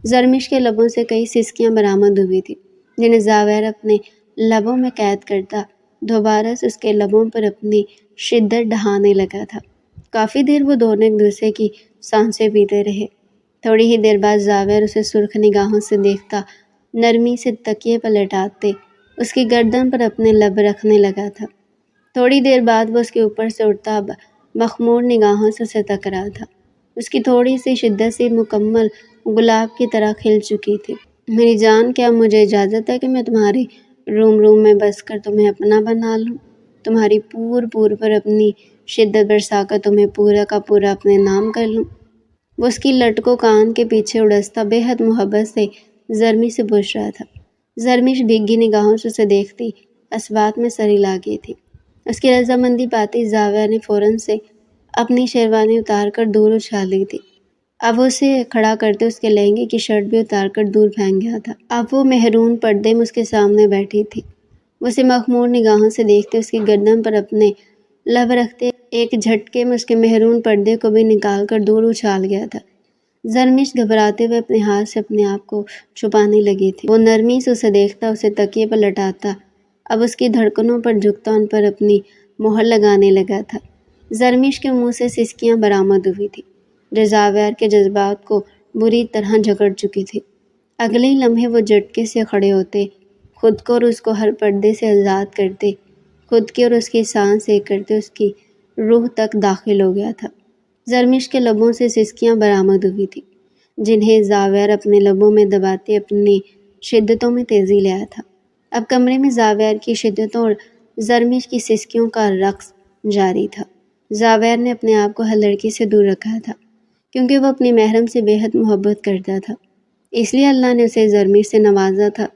زرمش کے لبوں سے کئی سسکیاں برآمد ہوئی تھیں جنہیں زاویہ اپنے لبوں میں قید کرتا دوبارہ سے اس کے لبوں پر اپنی شدت ڈھانے لگا تھا۔ کافی دیر وہ دونوں ایک دوسرے کی سانسیں پیتے رہے۔ تھوڑی ہی دیر بعد زاویہ اسے سرخ نگاہوں سے دیکھتا نرمی سے تکیے پر لٹاتے اس کی گردن پر اپنے لب رکھنے لگا تھا۔ تھوڑی دیر بعد وہ اس کے اوپر سے اٹھتا مخمور نگاہوں سے اسے تک رہا تھا۔ اس کی تھوڑی سی شدت سے مکمل گلاب کی طرح کھل چکی تھی۔ میری جان، کیا مجھے اجازت ہے کہ میں تمہارے روم میں بس کر تمہیں اپنا بنا لوں؟ تمہاری پور پر اپنی شدت برسا کر تمہیں پورا کا پورا اپنے نام کر لوں؟ وہ اس کی لٹ کو کان کے پیچھے اڑستا بے حد محبت سے زرمی سے پوچھ رہا تھا۔ زرمش بھیگی نگاہوں سے اسے دیکھتی اس بات میں سر ہلا گئی تھی۔ اس کی رضامندی پاتی زاویہ نے فوراً سے اپنی شیروانی اتار کر دور اچھال لی تھی۔ اب وہ اسے کھڑا کرتے اس کے لہنگے کی شرٹ بھی اتار کر دور پھینک گیا تھا۔ اب وہ مہرون پردے میں اس کے سامنے بیٹھی تھی۔ وہ اسے مخمور نگاہوں سے دیکھتے اس کی گردن پر اپنے لب رکھتے ایک جھٹکے میں اس کے مہرون پردے کو بھی نکال کر دور اچھال گیا تھا۔ زرمش گھبراتے ہوئے اپنے ہاتھ سے اپنے آپ کو چھپانے لگی تھی۔ وہ نرمی سے اسے دیکھتا اسے تکیے پر لٹاتا اب اس کی دھڑکنوں پر جھکتا ان پر اپنی مہر لگانے لگا تھا۔ زرمش کے منہ سے سسکیاں برآمد ہوئی تھی جو زاویہ کے جذبات کو بری طرح جکڑ چکی تھی۔ اگلے ہی لمحے وہ جھٹکے سے کھڑے ہوتے خود کو اور اس کو ہر پردے سے آزاد کرتے خود کی اور اس کی سانس ایک کرتے اس کی روح تک داخل ہو گیا تھا۔ زرمش کے لبوں سے سسکیاں برآمد ہوئی تھی جنہیں زاویہ اپنے لبوں میں دباتے اپنی شدتوں میں تیزی لے آیا تھا۔ اب کمرے میں زاویہ کی شدتوں اور زرمش کی سسکیوں کا رقص جاری تھا۔ زاویہ نے اپنے آپ کو ہر لڑکی سے دور رکھا تھا کیونکہ وہ اپنی محرم سے بے حد محبت کرتا تھا۔ اس لیے اللہ نے اسے زرمش سے نوازا تھا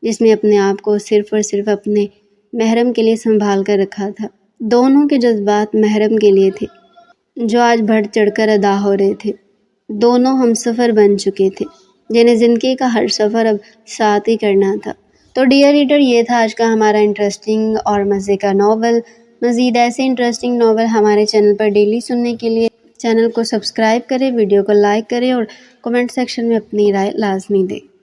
جس نے اپنے آپ کو صرف اور صرف اپنے محرم کے لیے سنبھال کر رکھا تھا۔ دونوں کے جذبات محرم کے لیے تھے جو آج بڑھ چڑھ کر ادا ہو رہے تھے۔ دونوں ہم سفر بن چکے تھے جنہیں زندگی کا ہر سفر اب ساتھ ہی کرنا تھا۔ تو ڈیئر ریڈر، یہ تھا آج کا ہمارا انٹرسٹنگ اور مزے کا ناول۔ مزید ایسے انٹرسٹنگ ناول ہمارے چینل پر ڈیلی سننے کے لیے چینل کو سبسکرائب کریں، ویڈیو کو لائک کریں اور کمنٹ سیکشن میں اپنی رائے لازمی دیں۔